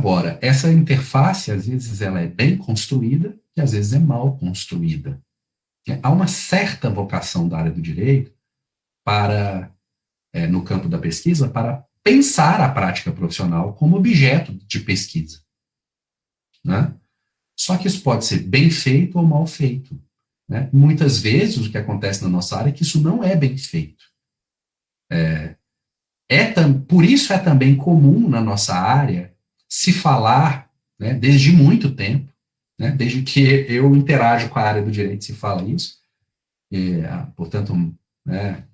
S6: Agora, essa interface, às vezes, ela é bem construída e às vezes é mal construída. Há uma certa vocação da área do direito para, no campo da pesquisa, para pensar a prática profissional como objeto de pesquisa, né? Só que isso pode ser bem feito ou mal feito, né? Muitas vezes o que acontece na nossa área é que isso não é bem feito. Por isso é também comum na nossa área se falar, né, desde muito tempo, né, desde que eu interajo com a área do direito se fala isso, portanto, né,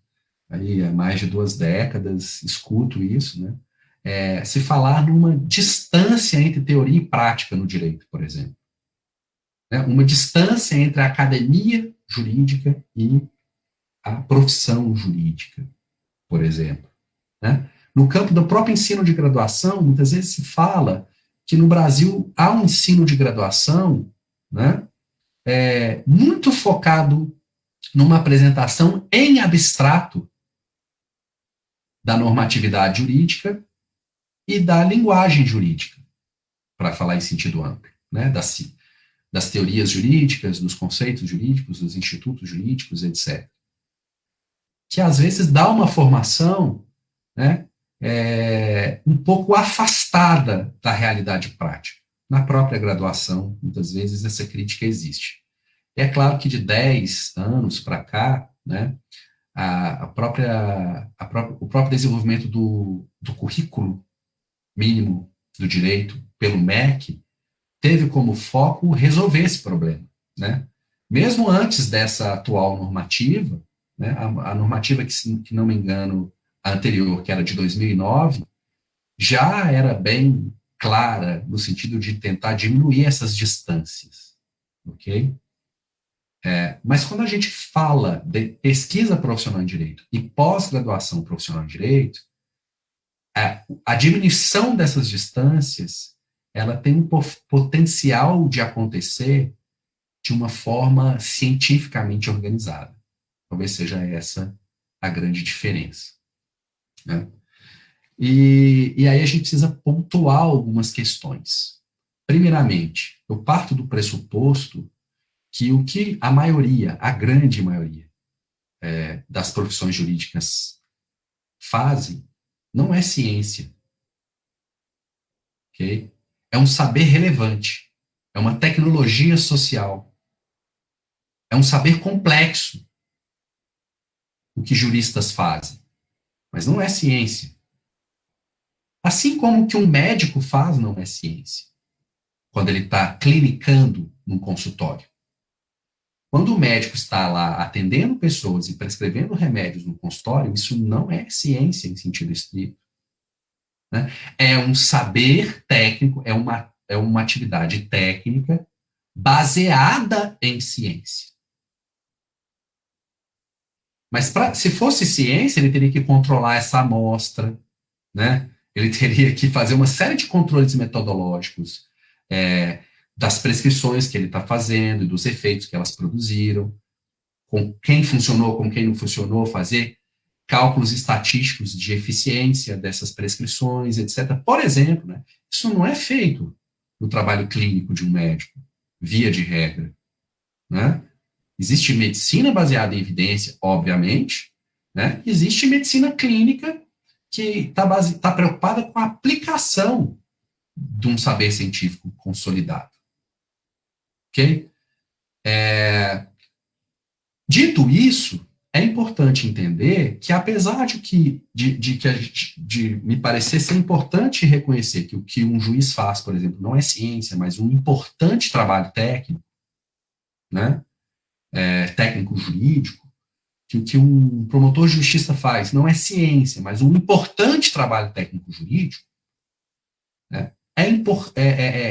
S6: aí há mais de 2 décadas escuto isso, né, se falar numa distância entre teoria e prática no direito, por exemplo. Né, uma distância entre a academia jurídica e a profissão jurídica, por exemplo. Né? No campo do próprio ensino de graduação, muitas vezes se fala que no Brasil há um ensino de graduação, né, muito focado numa apresentação em abstrato da normatividade jurídica e da linguagem jurídica, para falar em sentido amplo, né, das teorias jurídicas, dos conceitos jurídicos, dos institutos jurídicos, etc. Que às vezes dá uma formação, né, um pouco afastada da realidade prática. Na própria graduação, muitas vezes, essa crítica existe. E é claro que de 10 anos para cá, né, o próprio desenvolvimento do currículo mínimo do direito pelo MEC teve como foco resolver esse problema, né? Mesmo antes dessa atual normativa, né, a normativa que não me engano, a anterior, que era de 2009, já era bem clara no sentido de tentar diminuir essas distâncias, ok? Mas quando a gente fala de pesquisa profissional em direito e pós-graduação profissional em direito, a diminuição dessas distâncias, ela tem um potencial de acontecer de uma forma cientificamente organizada. Talvez seja essa a grande diferença. Né? E aí a gente precisa pontuar algumas questões. Primeiramente, eu parto do pressuposto que o que a maioria, a grande maioria das profissões jurídicas fazem não é ciência. Okay? É um saber relevante, é uma tecnologia social, é um saber complexo o que juristas fazem, mas não é ciência. Assim como o que um médico faz não é ciência, quando ele está clinicando num consultório. Quando o médico está lá atendendo pessoas e prescrevendo remédios no consultório, isso não é ciência em sentido estrito. Né? É um saber técnico, é uma atividade técnica baseada em ciência. Mas se fosse ciência, ele teria que controlar essa amostra, né? Ele teria que fazer uma série de controles metodológicos das prescrições que ele está fazendo e dos efeitos que elas produziram, com quem funcionou, com quem não funcionou, fazer cálculos estatísticos de eficiência dessas prescrições, etc. Por exemplo, né, isso não é feito no trabalho clínico de um médico, via de regra. Né? Existe medicina baseada em evidência, obviamente, né? Existe medicina clínica que está preocupada com a aplicação de um saber científico consolidado. Ok? Dito isso, é importante entender que, apesar de me parecer ser importante reconhecer que o que um juiz faz, por exemplo, não é ciência, mas um importante trabalho técnico, né? Técnico jurídico, que o que um promotor de justiça faz não é ciência, mas um importante trabalho técnico jurídico, né?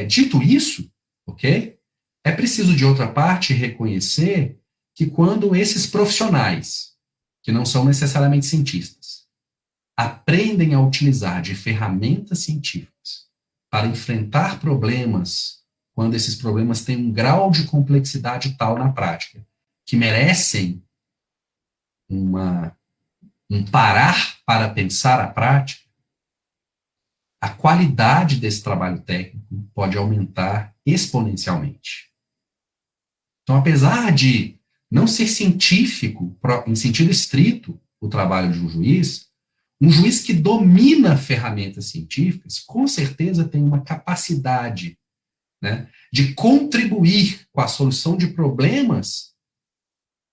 S6: Dito isso, ok? É preciso, de outra parte, reconhecer que quando esses profissionais, que não são necessariamente cientistas, aprendem a utilizar de ferramentas científicas para enfrentar problemas, quando esses problemas têm um grau de complexidade tal na prática, que merecem um parar para pensar a prática, a qualidade desse trabalho técnico pode aumentar exponencialmente. Então, apesar de não ser científico, em sentido estrito, o trabalho de um juiz que domina ferramentas científicas, com certeza tem uma capacidade, né, de contribuir com a solução de problemas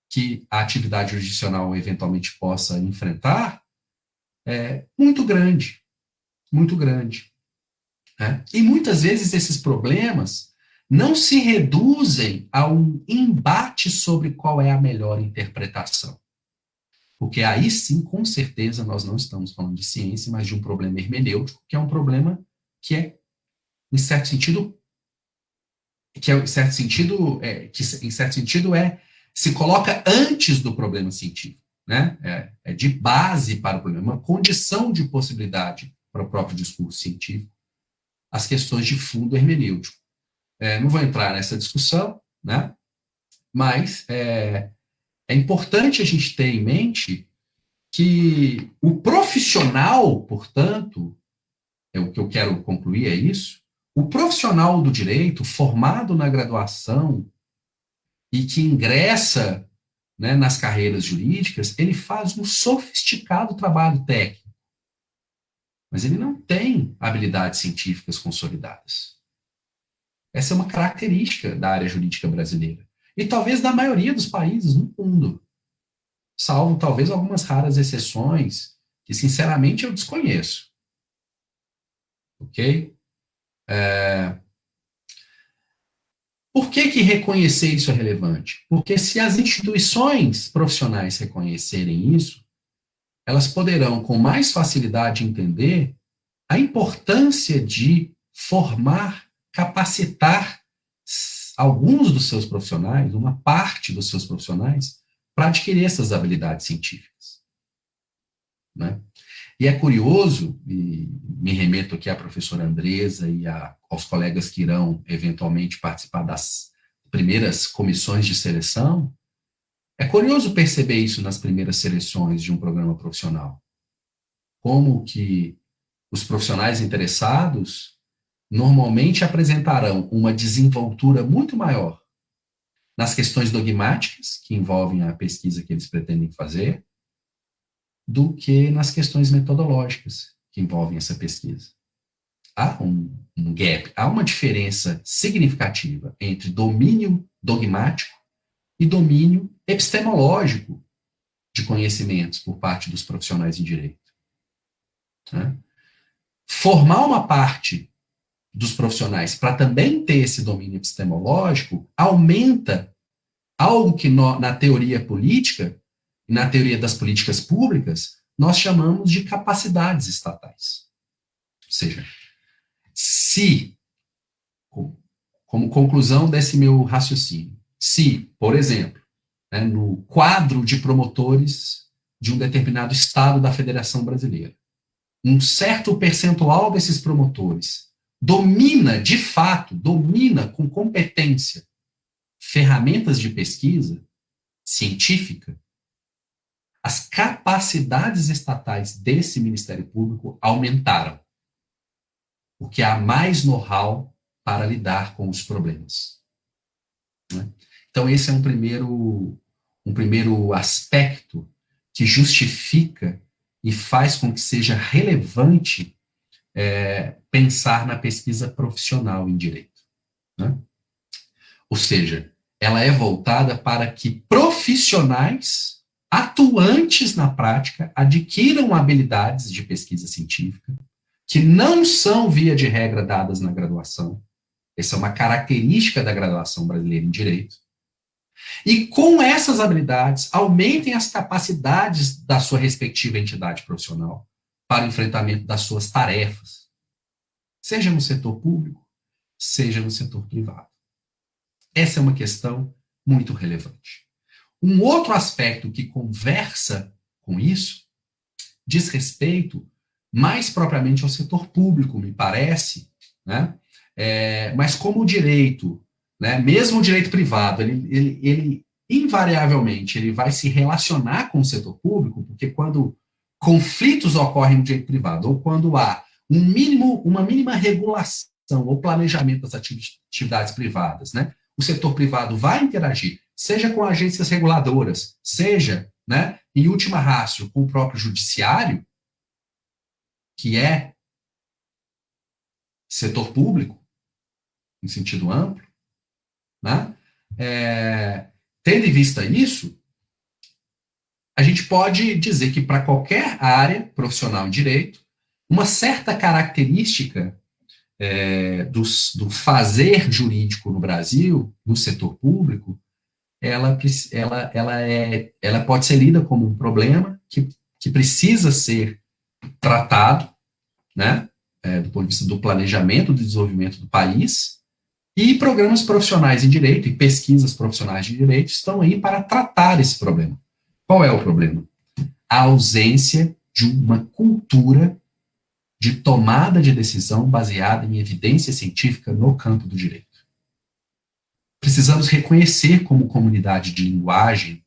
S6: que a atividade jurisdicional eventualmente possa enfrentar, muito grande, muito grande. Né? E muitas vezes esses problemas não se reduzem a um embate sobre qual é a melhor interpretação. Porque aí sim, com certeza, nós não estamos falando de ciência, mas de um problema hermenêutico, que é um problema que é, em certo sentido, se coloca antes do problema científico, né? É de base para o problema, uma condição de possibilidade para o próprio discurso científico, as questões de fundo hermenêutico. Não vou entrar nessa discussão, né? Mas é importante a gente ter em mente que o profissional, portanto, o que eu quero concluir é isso, o profissional do direito, formado na graduação e que ingressa, né, nas carreiras jurídicas, ele faz um sofisticado trabalho técnico, mas ele não tem habilidades científicas consolidadas. Essa é uma característica da área jurídica brasileira. E talvez da maioria dos países no mundo. Salvo talvez algumas raras exceções que, sinceramente, eu desconheço. Ok? Por que reconhecer isso é relevante? Porque se as instituições profissionais reconhecerem isso, elas poderão com mais facilidade entender a importância de formar, capacitar alguns dos seus profissionais, uma parte dos seus profissionais, para adquirir essas habilidades científicas. Né? E é curioso, e me remeto aqui à professora Andresa e aos colegas que irão eventualmente participar das primeiras comissões de seleção, é curioso perceber isso nas primeiras seleções de um programa profissional. Como que os profissionais interessados normalmente apresentarão uma desenvoltura muito maior nas questões dogmáticas, que envolvem a pesquisa que eles pretendem fazer, do que nas questões metodológicas que envolvem essa pesquisa. Há um gap, há uma diferença significativa entre domínio dogmático e domínio epistemológico de conhecimentos por parte dos profissionais em direito. Né? Formar uma parte dos profissionais para também ter esse domínio epistemológico aumenta algo que na teoria política, na teoria das políticas públicas, nós chamamos de capacidades estatais. Ou seja, se, como conclusão desse meu raciocínio, se, por exemplo, né, no quadro de promotores de um determinado estado da Federação Brasileira, um certo percentual desses promotores domina, de fato, domina com competência ferramentas de pesquisa científica, as capacidades estatais desse Ministério Público aumentaram, porque há mais know-how para lidar com os problemas. Né? Então, esse é um primeiro aspecto que justifica e faz com que seja relevante pensar na pesquisa profissional em direito. Né? Ou seja, ela é voltada para que profissionais atuantes na prática adquiram habilidades de pesquisa científica que não são, via de regra, dadas na graduação. Essa é uma característica da graduação brasileira em direito. E com essas habilidades, aumentem as capacidades da sua respectiva entidade profissional para o enfrentamento das suas tarefas, seja no setor público, seja no setor privado. Essa é uma questão muito relevante. Um outro aspecto que conversa com isso diz respeito mais propriamente ao setor público, me parece, né? Mas como o direito, né, mesmo o direito privado, ele invariavelmente ele vai se relacionar com o setor público, porque quando conflitos ocorrem no direito privado, ou quando há uma mínima regulação ou planejamento das atividades privadas, né? O setor privado vai interagir, seja com agências reguladoras, seja, né, em última ratio, com o próprio judiciário, que é setor público, em sentido amplo, né? Tendo em vista isso, a gente pode dizer que para qualquer área profissional em direito, uma certa característica do fazer jurídico no Brasil, no setor público, ela pode ser lida como um problema que precisa ser tratado, né, do ponto de vista do planejamento do desenvolvimento do país, e programas profissionais em direito e pesquisas profissionais de direito estão aí para tratar esse problema. Qual é o problema? A ausência de uma cultura de tomada de decisão baseada em evidência científica no campo do direito. Precisamos reconhecer como comunidade de linguagem,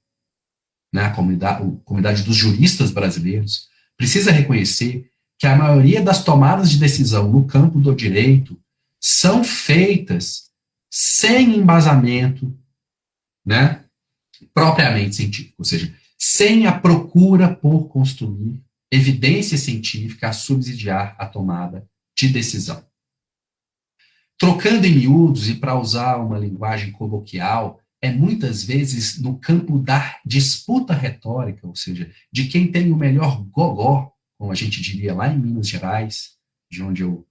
S6: né, a comunidade dos juristas brasileiros, precisa reconhecer que a maioria das tomadas de decisão no campo do direito são feitas sem embasamento, né, propriamente científico, ou seja, sem a procura por construir evidência científica a subsidiar a tomada de decisão. Trocando em miúdos, e para usar uma linguagem coloquial, muitas vezes no campo da disputa retórica, ou seja, de quem tem o melhor gogó, como a gente diria lá em Minas Gerais, de onde eu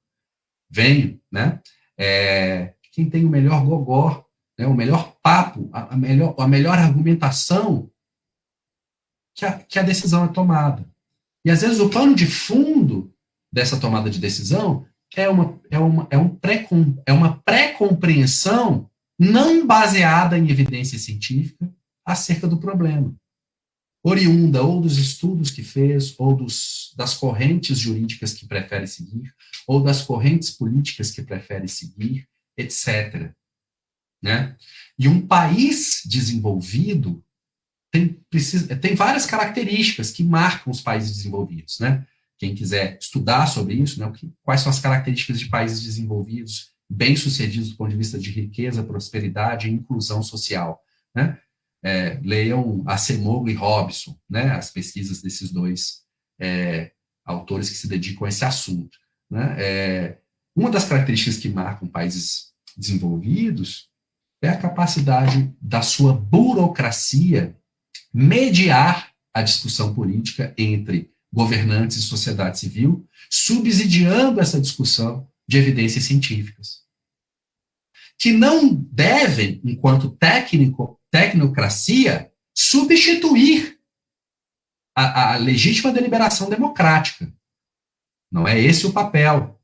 S6: venho, né? Quem tem o melhor gogó, né, o melhor papo, a melhor argumentação, que a decisão é tomada. E às vezes o pano de fundo dessa tomada de decisão é uma pré-compreensão não baseada em evidência científica acerca do problema, oriunda ou dos estudos que fez, ou das correntes jurídicas que prefere seguir, ou das correntes políticas que prefere seguir, etc. Né? E um país desenvolvido tem várias características que marcam os países desenvolvidos, né? Quem quiser estudar sobre isso, né, quais são as características de países desenvolvidos, bem-sucedidos do ponto de vista de riqueza, prosperidade e inclusão social, né? Leiam Acemoglu e Robson, né, as pesquisas desses dois autores que se dedicam a esse assunto, né? Uma das características que marcam países desenvolvidos é a capacidade da sua burocracia mediar a discussão política entre governantes e sociedade civil, subsidiando essa discussão de evidências científicas, que não devem, enquanto tecnocracia, substituir a legítima deliberação democrática. Não é esse o papel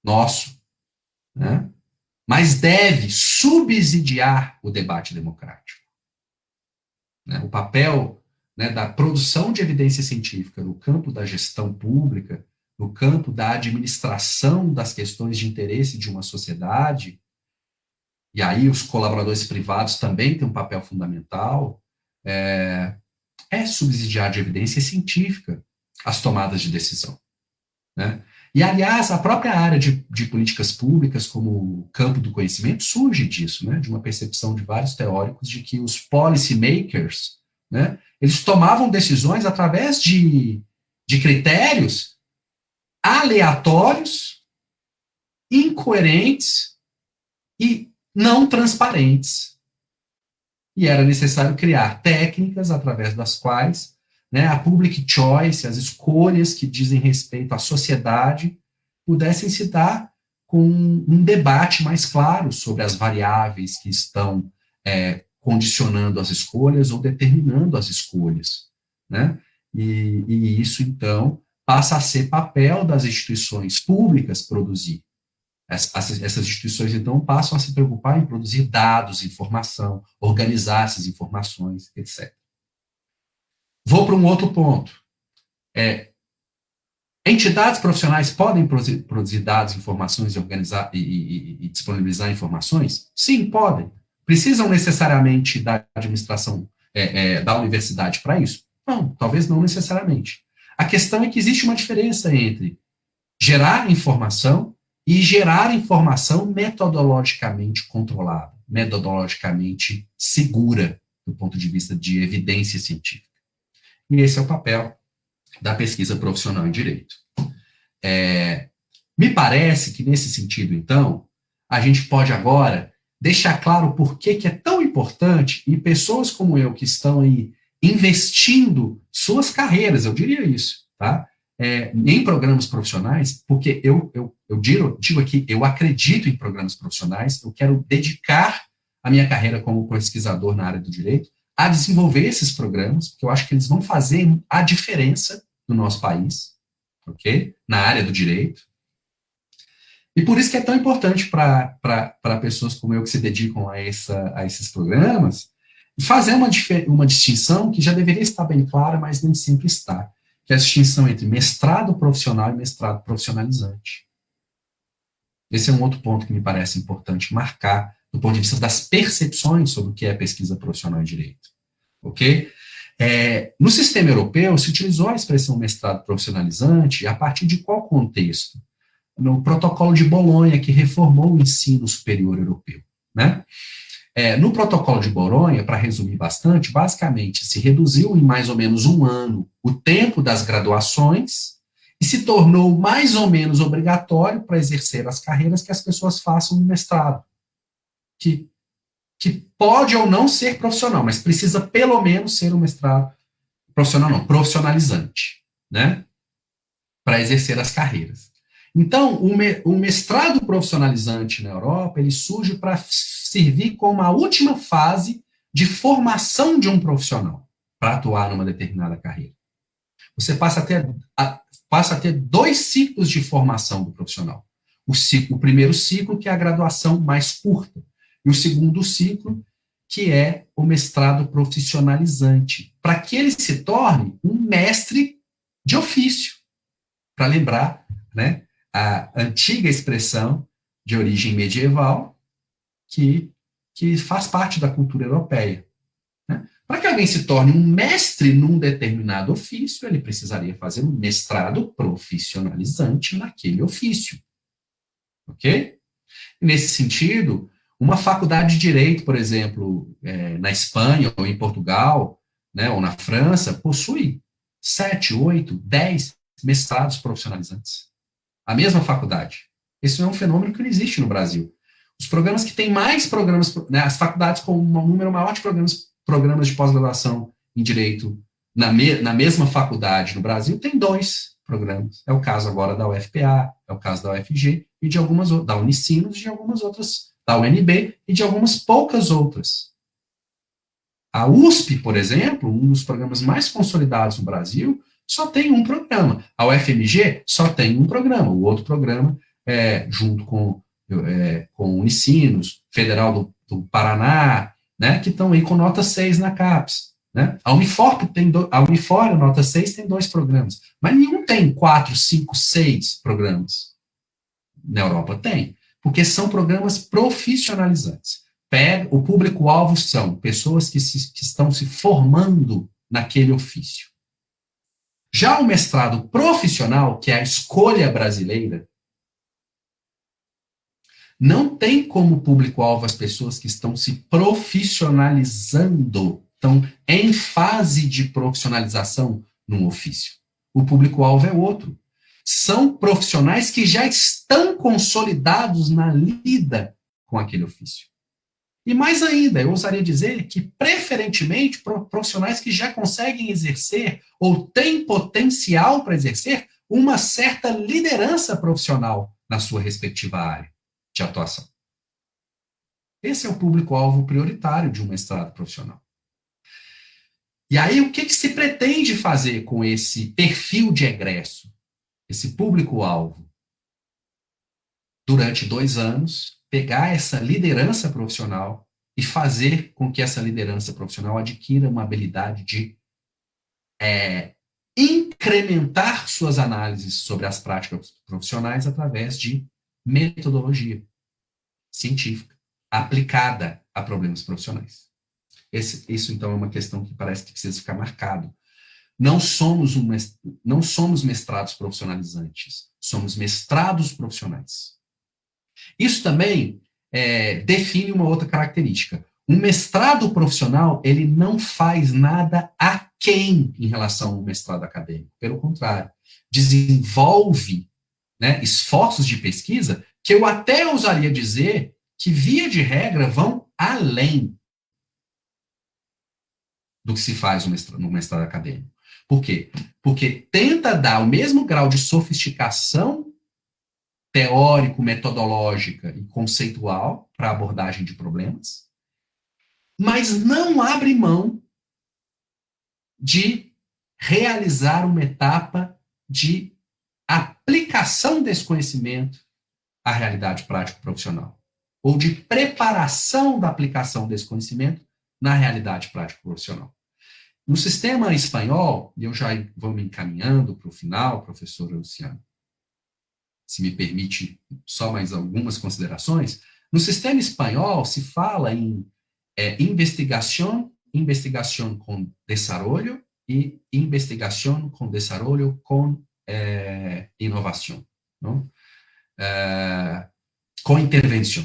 S6: nosso, né? Mas deve subsidiar o debate democrático. O papel, né, da produção de evidência científica no campo da gestão pública, no campo da administração das questões de interesse de uma sociedade, e aí os colaboradores privados também têm um papel fundamental, subsidiar de evidência científica as tomadas de decisão, né? E, aliás, a própria área de políticas públicas, como o campo do conhecimento, surge disso, né, de uma percepção de vários teóricos de que os policy makers, né, eles tomavam decisões através de critérios aleatórios, incoerentes e não transparentes. E era necessário criar técnicas através das quais, né, a public choice, as escolhas que dizem respeito à sociedade, pudessem se dar com um debate mais claro sobre as variáveis que estão condicionando as escolhas ou determinando as escolhas, né? E isso, então, passa a ser papel das instituições públicas produzir. Essas instituições, então, passam a se preocupar em produzir dados, informação, organizar essas informações, etc. Vou para um outro ponto. Entidades profissionais podem produzir dados, informações e organizar e disponibilizar informações? Sim, podem. Precisam necessariamente da administração da universidade para isso? Não, talvez não necessariamente. A questão é que existe uma diferença entre gerar informação e gerar informação metodologicamente controlada, metodologicamente segura, do ponto de vista de evidência científica. E esse é o papel da pesquisa profissional em direito. Me parece que, nesse sentido, então, a gente pode agora deixar claro por que é tão importante, e pessoas como eu que estão aí investindo suas carreiras, eu diria isso, tá? Em programas profissionais, porque eu digo aqui, eu acredito em programas profissionais, eu quero dedicar a minha carreira como pesquisador na área do direito a desenvolver esses programas, porque eu acho que eles vão fazer a diferença no nosso país, ok? Na área do direito. E por isso que é tão importante para pessoas como eu que se dedicam a esses programas, fazer uma distinção que já deveria estar bem clara, mas nem sempre está, que é a distinção entre mestrado profissional e mestrado profissionalizante. Esse é um outro ponto que me parece importante marcar, do ponto de vista das percepções sobre o que é pesquisa profissional em direito. Ok? No sistema europeu, se utilizou a expressão mestrado profissionalizante a partir de qual contexto? No protocolo de Bolonha, que reformou o ensino superior europeu, né? No protocolo de Bolonha, para resumir bastante, basicamente se reduziu em mais ou menos 1 ano o tempo das graduações e se tornou mais ou menos obrigatório para exercer as carreiras que as pessoas façam no mestrado, que pode ou não ser profissional, mas precisa pelo menos ser um mestrado profissional, não, profissionalizante, né? Para exercer as carreiras. Então, o mestrado profissionalizante na Europa, ele surge para servir como a última fase de formação de um profissional para atuar numa determinada carreira. Você passa a ter 2 ciclos de formação do profissional. O primeiro ciclo, que é a graduação mais curta, e o segundo ciclo, que é o mestrado profissionalizante, para que ele se torne um mestre de ofício, para lembrar, né, a antiga expressão de origem medieval que faz parte da cultura europeia. Né? Para que alguém se torne um mestre num determinado ofício, ele precisaria fazer um mestrado profissionalizante naquele ofício. Ok? E nesse sentido, uma faculdade de direito, por exemplo, na Espanha ou em Portugal, né, ou na França, possui 7, 8, 10 mestrados profissionalizantes. A mesma faculdade. Esse é um fenômeno que não existe no Brasil. Os programas que têm mais programas, né, as faculdades com um número maior de programas de pós-graduação em direito na mesma faculdade no Brasil, tem 2 programas. É o caso agora da UFPA, é o caso da UFG e de algumas outras, da Unicinos e de algumas outras, da UNB e de algumas poucas outras. A USP, por exemplo, um dos programas mais consolidados no Brasil, só tem um programa. A UFMG só tem um programa. O outro programa, junto com Unicinos, Federal do Paraná, né, que estão aí com nota 6 na CAPES. Né? A Unifor, nota 6, tem 2 programas. Mas nenhum tem 4, 5, 6 programas. Na Europa tem. Porque são programas profissionalizantes. O público-alvo são pessoas que estão se formando naquele ofício. Já o mestrado profissional, que é a escolha brasileira, não tem como público-alvo as pessoas que estão se profissionalizando, estão em fase de profissionalização num ofício. O público-alvo é outro. São profissionais que já estão consolidados na lida com aquele ofício. E mais ainda, eu ousaria dizer que, preferentemente, profissionais que já conseguem exercer ou têm potencial para exercer uma certa liderança profissional na sua respectiva área de atuação. Esse é o público-alvo prioritário de um mestrado profissional. E aí, o que se pretende fazer com esse perfil de egresso, esse público-alvo? Durante 2 anos, pegar essa liderança profissional e fazer com que essa liderança profissional adquira uma habilidade de incrementar suas análises sobre as práticas profissionais através de metodologia científica aplicada a problemas profissionais. Isso, então, é uma questão que parece que precisa ficar marcado. não somos mestrados profissionalizantes, somos mestrados profissionais. Isso também define uma outra característica. Um mestrado profissional, ele não faz nada aquém em relação ao mestrado acadêmico. Pelo contrário, desenvolve, né, esforços de pesquisa que eu até ousaria dizer que, via de regra, vão além do que se faz no mestrado acadêmico. Por quê? Porque tenta dar o mesmo grau de sofisticação teórico, metodológica e conceitual para a abordagem de problemas, mas não abre mão de realizar uma etapa de aplicação desse conhecimento à realidade prática profissional, ou de preparação da aplicação desse conhecimento na realidade prática profissional. No sistema espanhol, e eu já vou me encaminhando para o final, professor Luciano, se me permite só mais algumas considerações, no sistema espanhol se fala em investigación con desarrollo y investigación con desarrollo con innovación, ¿no? Com intervenção,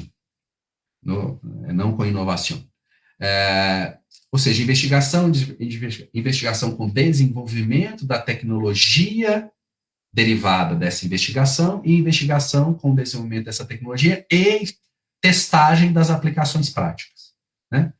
S6: não com inovação. Ou seja, investigação com desenvolvimento da tecnologia derivada dessa investigação e investigação com desenvolvimento dessa tecnologia e testagem das aplicações práticas, né?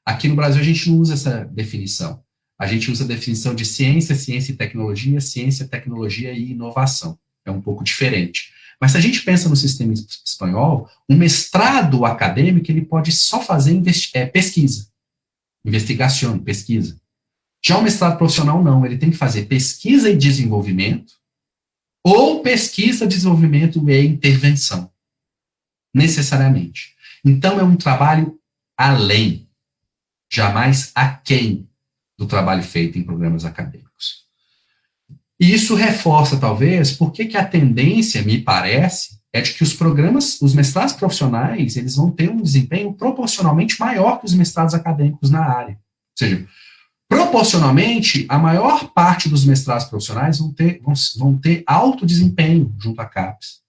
S6: Aqui no Brasil a gente não usa essa definição. A gente usa a definição de ciência, ciência e tecnologia, ciência, tecnologia e inovação. É um pouco diferente. Mas se a gente pensa no sistema espanhol, um mestrado acadêmico ele pode só fazer pesquisa. Investigação, pesquisa. Já o mestrado profissional não, ele tem que fazer pesquisa e desenvolvimento, ou pesquisa, desenvolvimento e intervenção, necessariamente. Então é um trabalho além, jamais aquém do trabalho feito em programas acadêmicos. E isso reforça, talvez, porque a tendência, me parece, é de que os mestrados profissionais, eles vão ter um desempenho proporcionalmente maior que os mestrados acadêmicos na área. Ou seja, proporcionalmente, a maior parte dos mestrados profissionais vão ter alto desempenho junto à CAPES.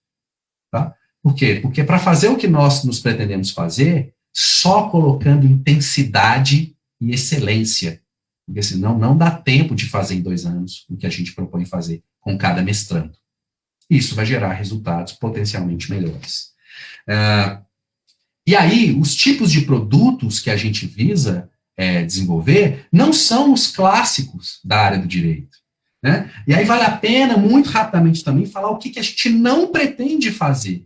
S6: Tá? Por quê? Porque para fazer o que nós nos pretendemos fazer, só colocando intensidade e excelência, porque senão não dá tempo de fazer em 2 anos o que a gente propõe fazer com cada mestrando. Isso vai gerar resultados potencialmente melhores. E aí, os tipos de produtos que a gente visa desenvolver não são os clássicos da área do direito, né? E aí vale a pena, muito rapidamente também, falar o que a gente não pretende fazer,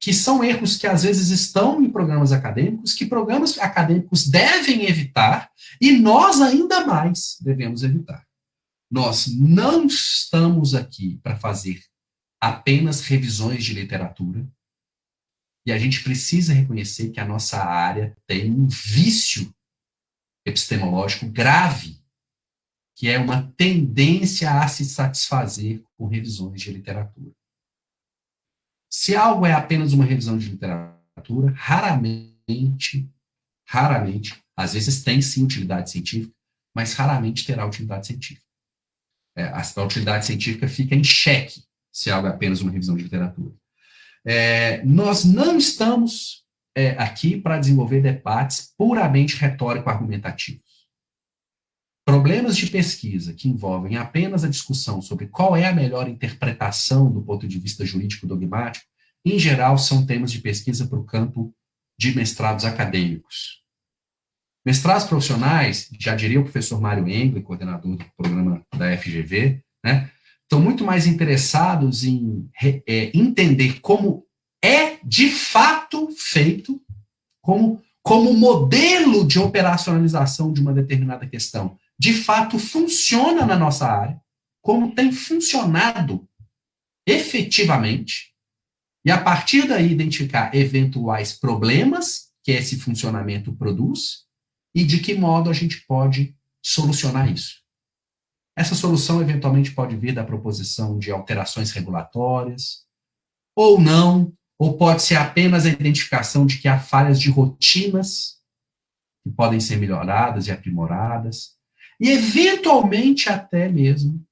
S6: que são erros que às vezes estão em programas acadêmicos, que programas acadêmicos devem evitar, e nós ainda mais devemos evitar. Nós não estamos aqui para fazer apenas revisões de literatura, e a gente precisa reconhecer que a nossa área tem um vício epistemológico grave, que é uma tendência a se satisfazer com revisões de literatura. Se algo é apenas uma revisão de literatura, raramente, às vezes tem sim utilidade científica, mas raramente terá utilidade científica. A utilidade científica fica em xeque se algo é apenas uma revisão de literatura. Nós não estamos aqui para desenvolver debates puramente retórico-argumentativos. Problemas de pesquisa que envolvem apenas a discussão sobre qual é a melhor interpretação do ponto de vista jurídico-dogmático, em geral, são temas de pesquisa para o campo de mestrados acadêmicos. Mestrados profissionais, já diria o professor Mário Engler, coordenador do programa da FGV, né, estão muito mais interessados em entender como é de fato feito, como modelo de operacionalização de uma determinada questão de fato funciona na nossa área, como tem funcionado efetivamente, e a partir daí identificar eventuais problemas que esse funcionamento produz e de que modo a gente pode solucionar isso. Essa solução eventualmente pode vir da proposição de alterações regulatórias, ou não, ou pode ser apenas a identificação de que há falhas de rotinas que podem ser melhoradas e aprimoradas. e, eventualmente, até mesmo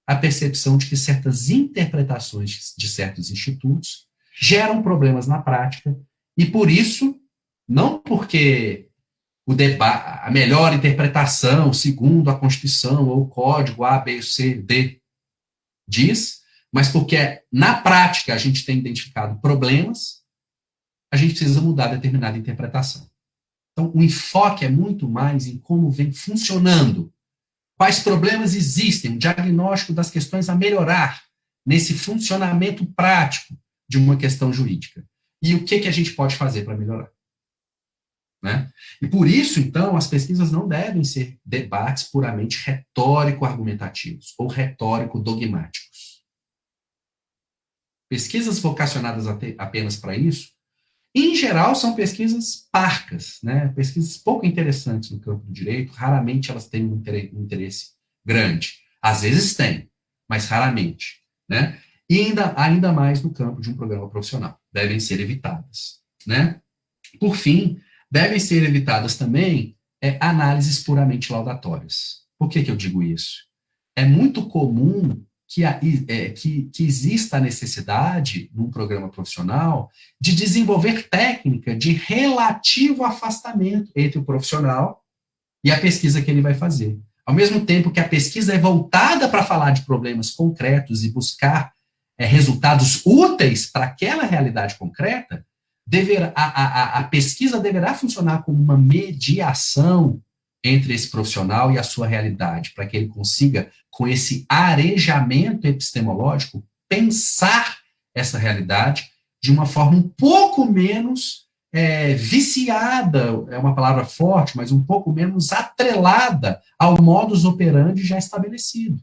S6: a percepção de que certas interpretações de certos institutos geram problemas na prática, e por isso, não porque a melhor interpretação, segundo a Constituição ou o Código A, B, C, D, diz, mas porque na prática a gente tem identificado problemas, a gente precisa mudar determinada interpretação. Então, o enfoque é muito mais em como vem funcionando, quais problemas existem, o diagnóstico das questões a melhorar nesse funcionamento prático de uma questão jurídica. E o que a gente pode fazer para melhorar. Né? E por isso, então, as pesquisas não devem ser debates puramente retórico-argumentativos ou retórico-dogmáticos. Pesquisas vocacionadas apenas para isso, em geral, são pesquisas parcas, né? Pesquisas pouco interessantes no campo do direito, raramente elas têm um interesse grande. Às vezes têm, mas raramente. Né? E ainda mais no campo de um programa profissional. Devem ser evitadas. Né? Por fim, devem ser evitadas também análises puramente laudatórias. Por que eu digo isso? É muito comum que exista a necessidade, num programa profissional, de desenvolver técnica de relativo afastamento entre o profissional e a pesquisa que ele vai fazer. Ao mesmo tempo que a pesquisa é voltada para falar de problemas concretos e buscar resultados úteis para aquela realidade concreta, a pesquisa deverá funcionar como uma mediação entre esse profissional e a sua realidade, para que ele consiga, com esse arejamento epistemológico, pensar essa realidade de uma forma um pouco menos viciada, é uma palavra forte, mas um pouco menos atrelada ao modus operandi já estabelecido.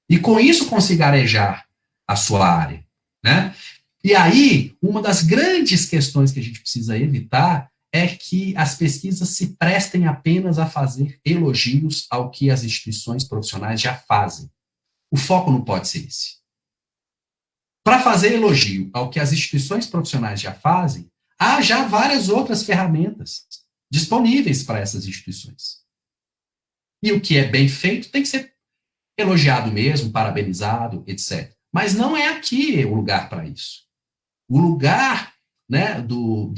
S6: E com isso consiga arejar a sua área. Né? E aí, uma das grandes questões que a gente precisa evitar é que as pesquisas se prestem apenas a fazer elogios ao que as instituições profissionais já fazem. O foco não pode ser esse. Para fazer elogio ao que as instituições profissionais já fazem, há já várias outras ferramentas disponíveis para essas instituições. E o que é bem feito tem que ser elogiado mesmo, parabenizado, etc. Mas não é aqui o lugar para isso. O lugar, né, do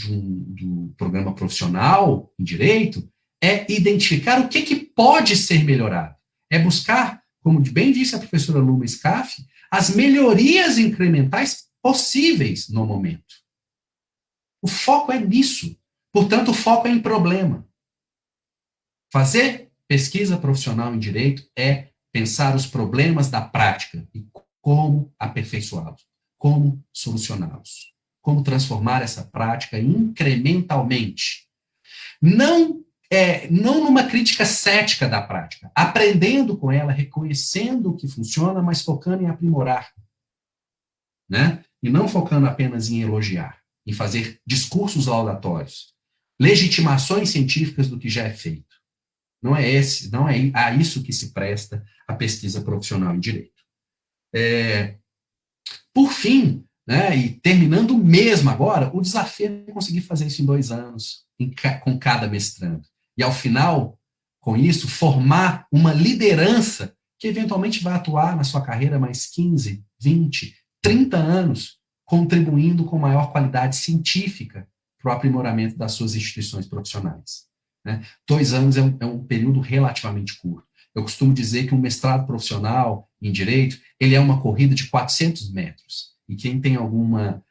S6: programa profissional em direito é identificar o que pode ser melhorado. É buscar, como bem disse a professora Luma Scaff, as melhorias incrementais possíveis no momento. O foco é nisso. Portanto, o foco é em problema. Fazer pesquisa profissional em direito é pensar os problemas da prática e como aperfeiçoá-los, como solucioná-los, como transformar essa prática incrementalmente. Não numa crítica cética da prática, aprendendo com ela, reconhecendo o que funciona, mas focando em aprimorar. Né? E não focando apenas em elogiar, em fazer discursos laudatórios, legitimações científicas do que já é feito. Não é a isso que se presta a pesquisa profissional em direito. Por fim, né, e terminando mesmo agora, o desafio é conseguir fazer isso em 2 anos, com cada mestrando. E, ao final, com isso, formar uma liderança que, eventualmente, vai atuar na sua carreira mais 15, 20, 30 anos, contribuindo com maior qualidade científica para o aprimoramento das suas instituições profissionais. Né? 2 anos é um período relativamente curto. Eu costumo dizer que um mestrado profissional em direito, ele é uma corrida de 400 metros. E quem tem alguma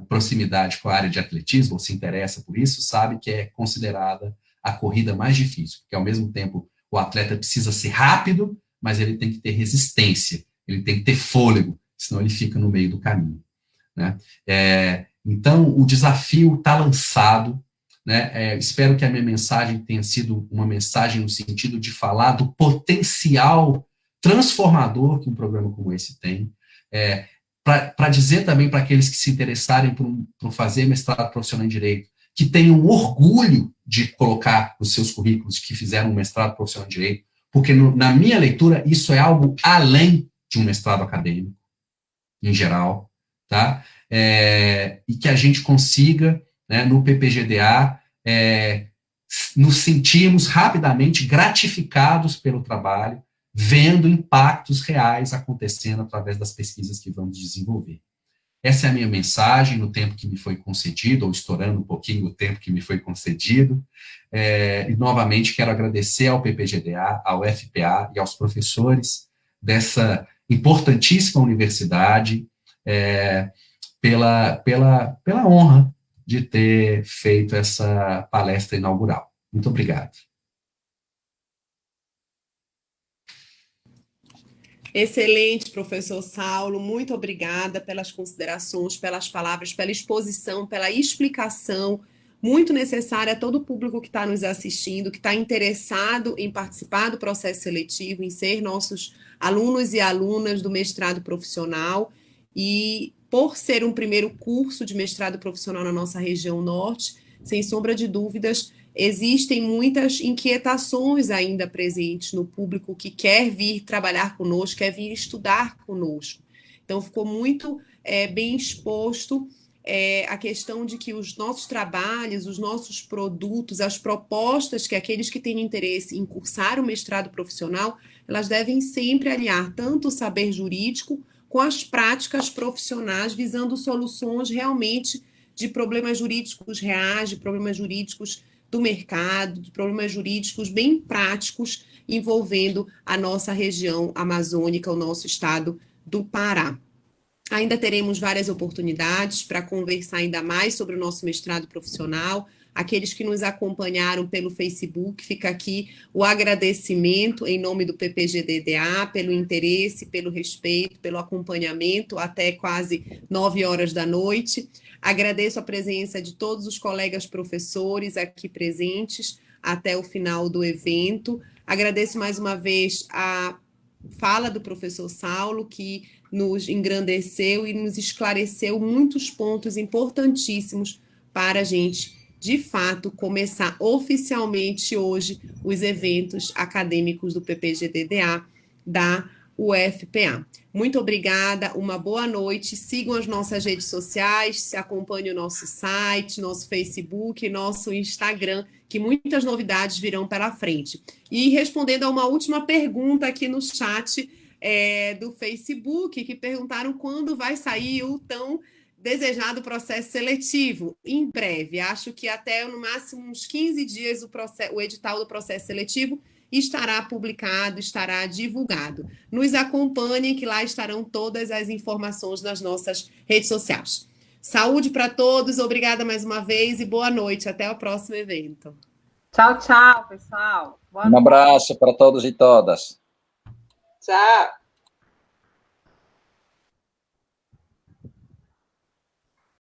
S6: proximidade com a área de atletismo, ou se interessa por isso, sabe que é considerada a corrida mais difícil, porque, ao mesmo tempo, o atleta precisa ser rápido, mas ele tem que ter resistência, ele tem que ter fôlego, senão ele fica no meio do caminho. Né? Então, o desafio está lançado. Né? Espero que a minha mensagem tenha sido uma mensagem no sentido de falar do potencial transformador que um programa como esse tem, para dizer também para aqueles que se interessarem por fazer mestrado profissional em Direito, que tenham orgulho de colocar nos seus currículos que fizeram um mestrado profissional em Direito, porque na minha leitura isso é algo além de um mestrado acadêmico, em geral, tá? E que a gente consiga, né, no PPGDA, nos sentirmos rapidamente gratificados pelo trabalho, vendo impactos reais acontecendo através das pesquisas que vamos desenvolver. Essa é a minha mensagem no tempo que me foi concedido, ou estourando um pouquinho o tempo que me foi concedido. E, novamente, quero agradecer ao PPGDA, ao FPA e aos professores dessa importantíssima universidade pela honra de ter feito essa palestra inaugural. Muito obrigado.
S1: Excelente, professor Saulo, muito obrigada pelas considerações, pelas palavras, pela exposição, pela explicação, muito necessária a todo o público que está nos assistindo, que está interessado em participar do processo seletivo, em ser nossos alunos e alunas do mestrado profissional, e por ser um primeiro curso de mestrado profissional na nossa região norte, sem sombra de dúvidas, existem muitas inquietações ainda presentes no público que quer vir trabalhar conosco, quer vir estudar conosco. Então, ficou muito bem exposto a questão de que os nossos trabalhos, os nossos produtos, as propostas que aqueles que têm interesse em cursar o mestrado profissional, elas devem sempre aliar tanto o saber jurídico com as práticas profissionais, visando soluções realmente de problemas jurídicos reais, de problemas jurídicos do mercado, de problemas jurídicos bem práticos envolvendo a nossa região amazônica, o nosso estado do Pará. Ainda teremos várias oportunidades para conversar ainda mais sobre o nosso mestrado profissional. Aqueles que nos acompanharam pelo Facebook, fica aqui o agradecimento em nome do PPGDDA pelo interesse, pelo respeito, pelo acompanhamento até quase 9 horas da noite. Agradeço a presença de todos os colegas professores aqui presentes até o final do evento. Agradeço mais uma vez a fala do professor Saulo, que nos engrandeceu e nos esclareceu muitos pontos importantíssimos para a gente, de fato, começar oficialmente hoje os eventos acadêmicos do PPGDDA da UFPA. Muito obrigada, uma boa noite, sigam as nossas redes sociais, acompanhem o nosso site, nosso Facebook, nosso Instagram, que muitas novidades virão pela frente. E respondendo a uma última pergunta aqui no chat do Facebook, que perguntaram quando vai sair o tão desejado processo seletivo. Em breve, acho que até no máximo uns 15 dias o edital do processo seletivo estará publicado, estará divulgado. Nos acompanhem, que lá estarão todas as informações nas nossas redes sociais. Saúde para todos, obrigada mais uma vez e boa noite. Até o próximo evento.
S2: Tchau, tchau, pessoal.
S3: Um abraço para todos e todas.
S2: Tchau.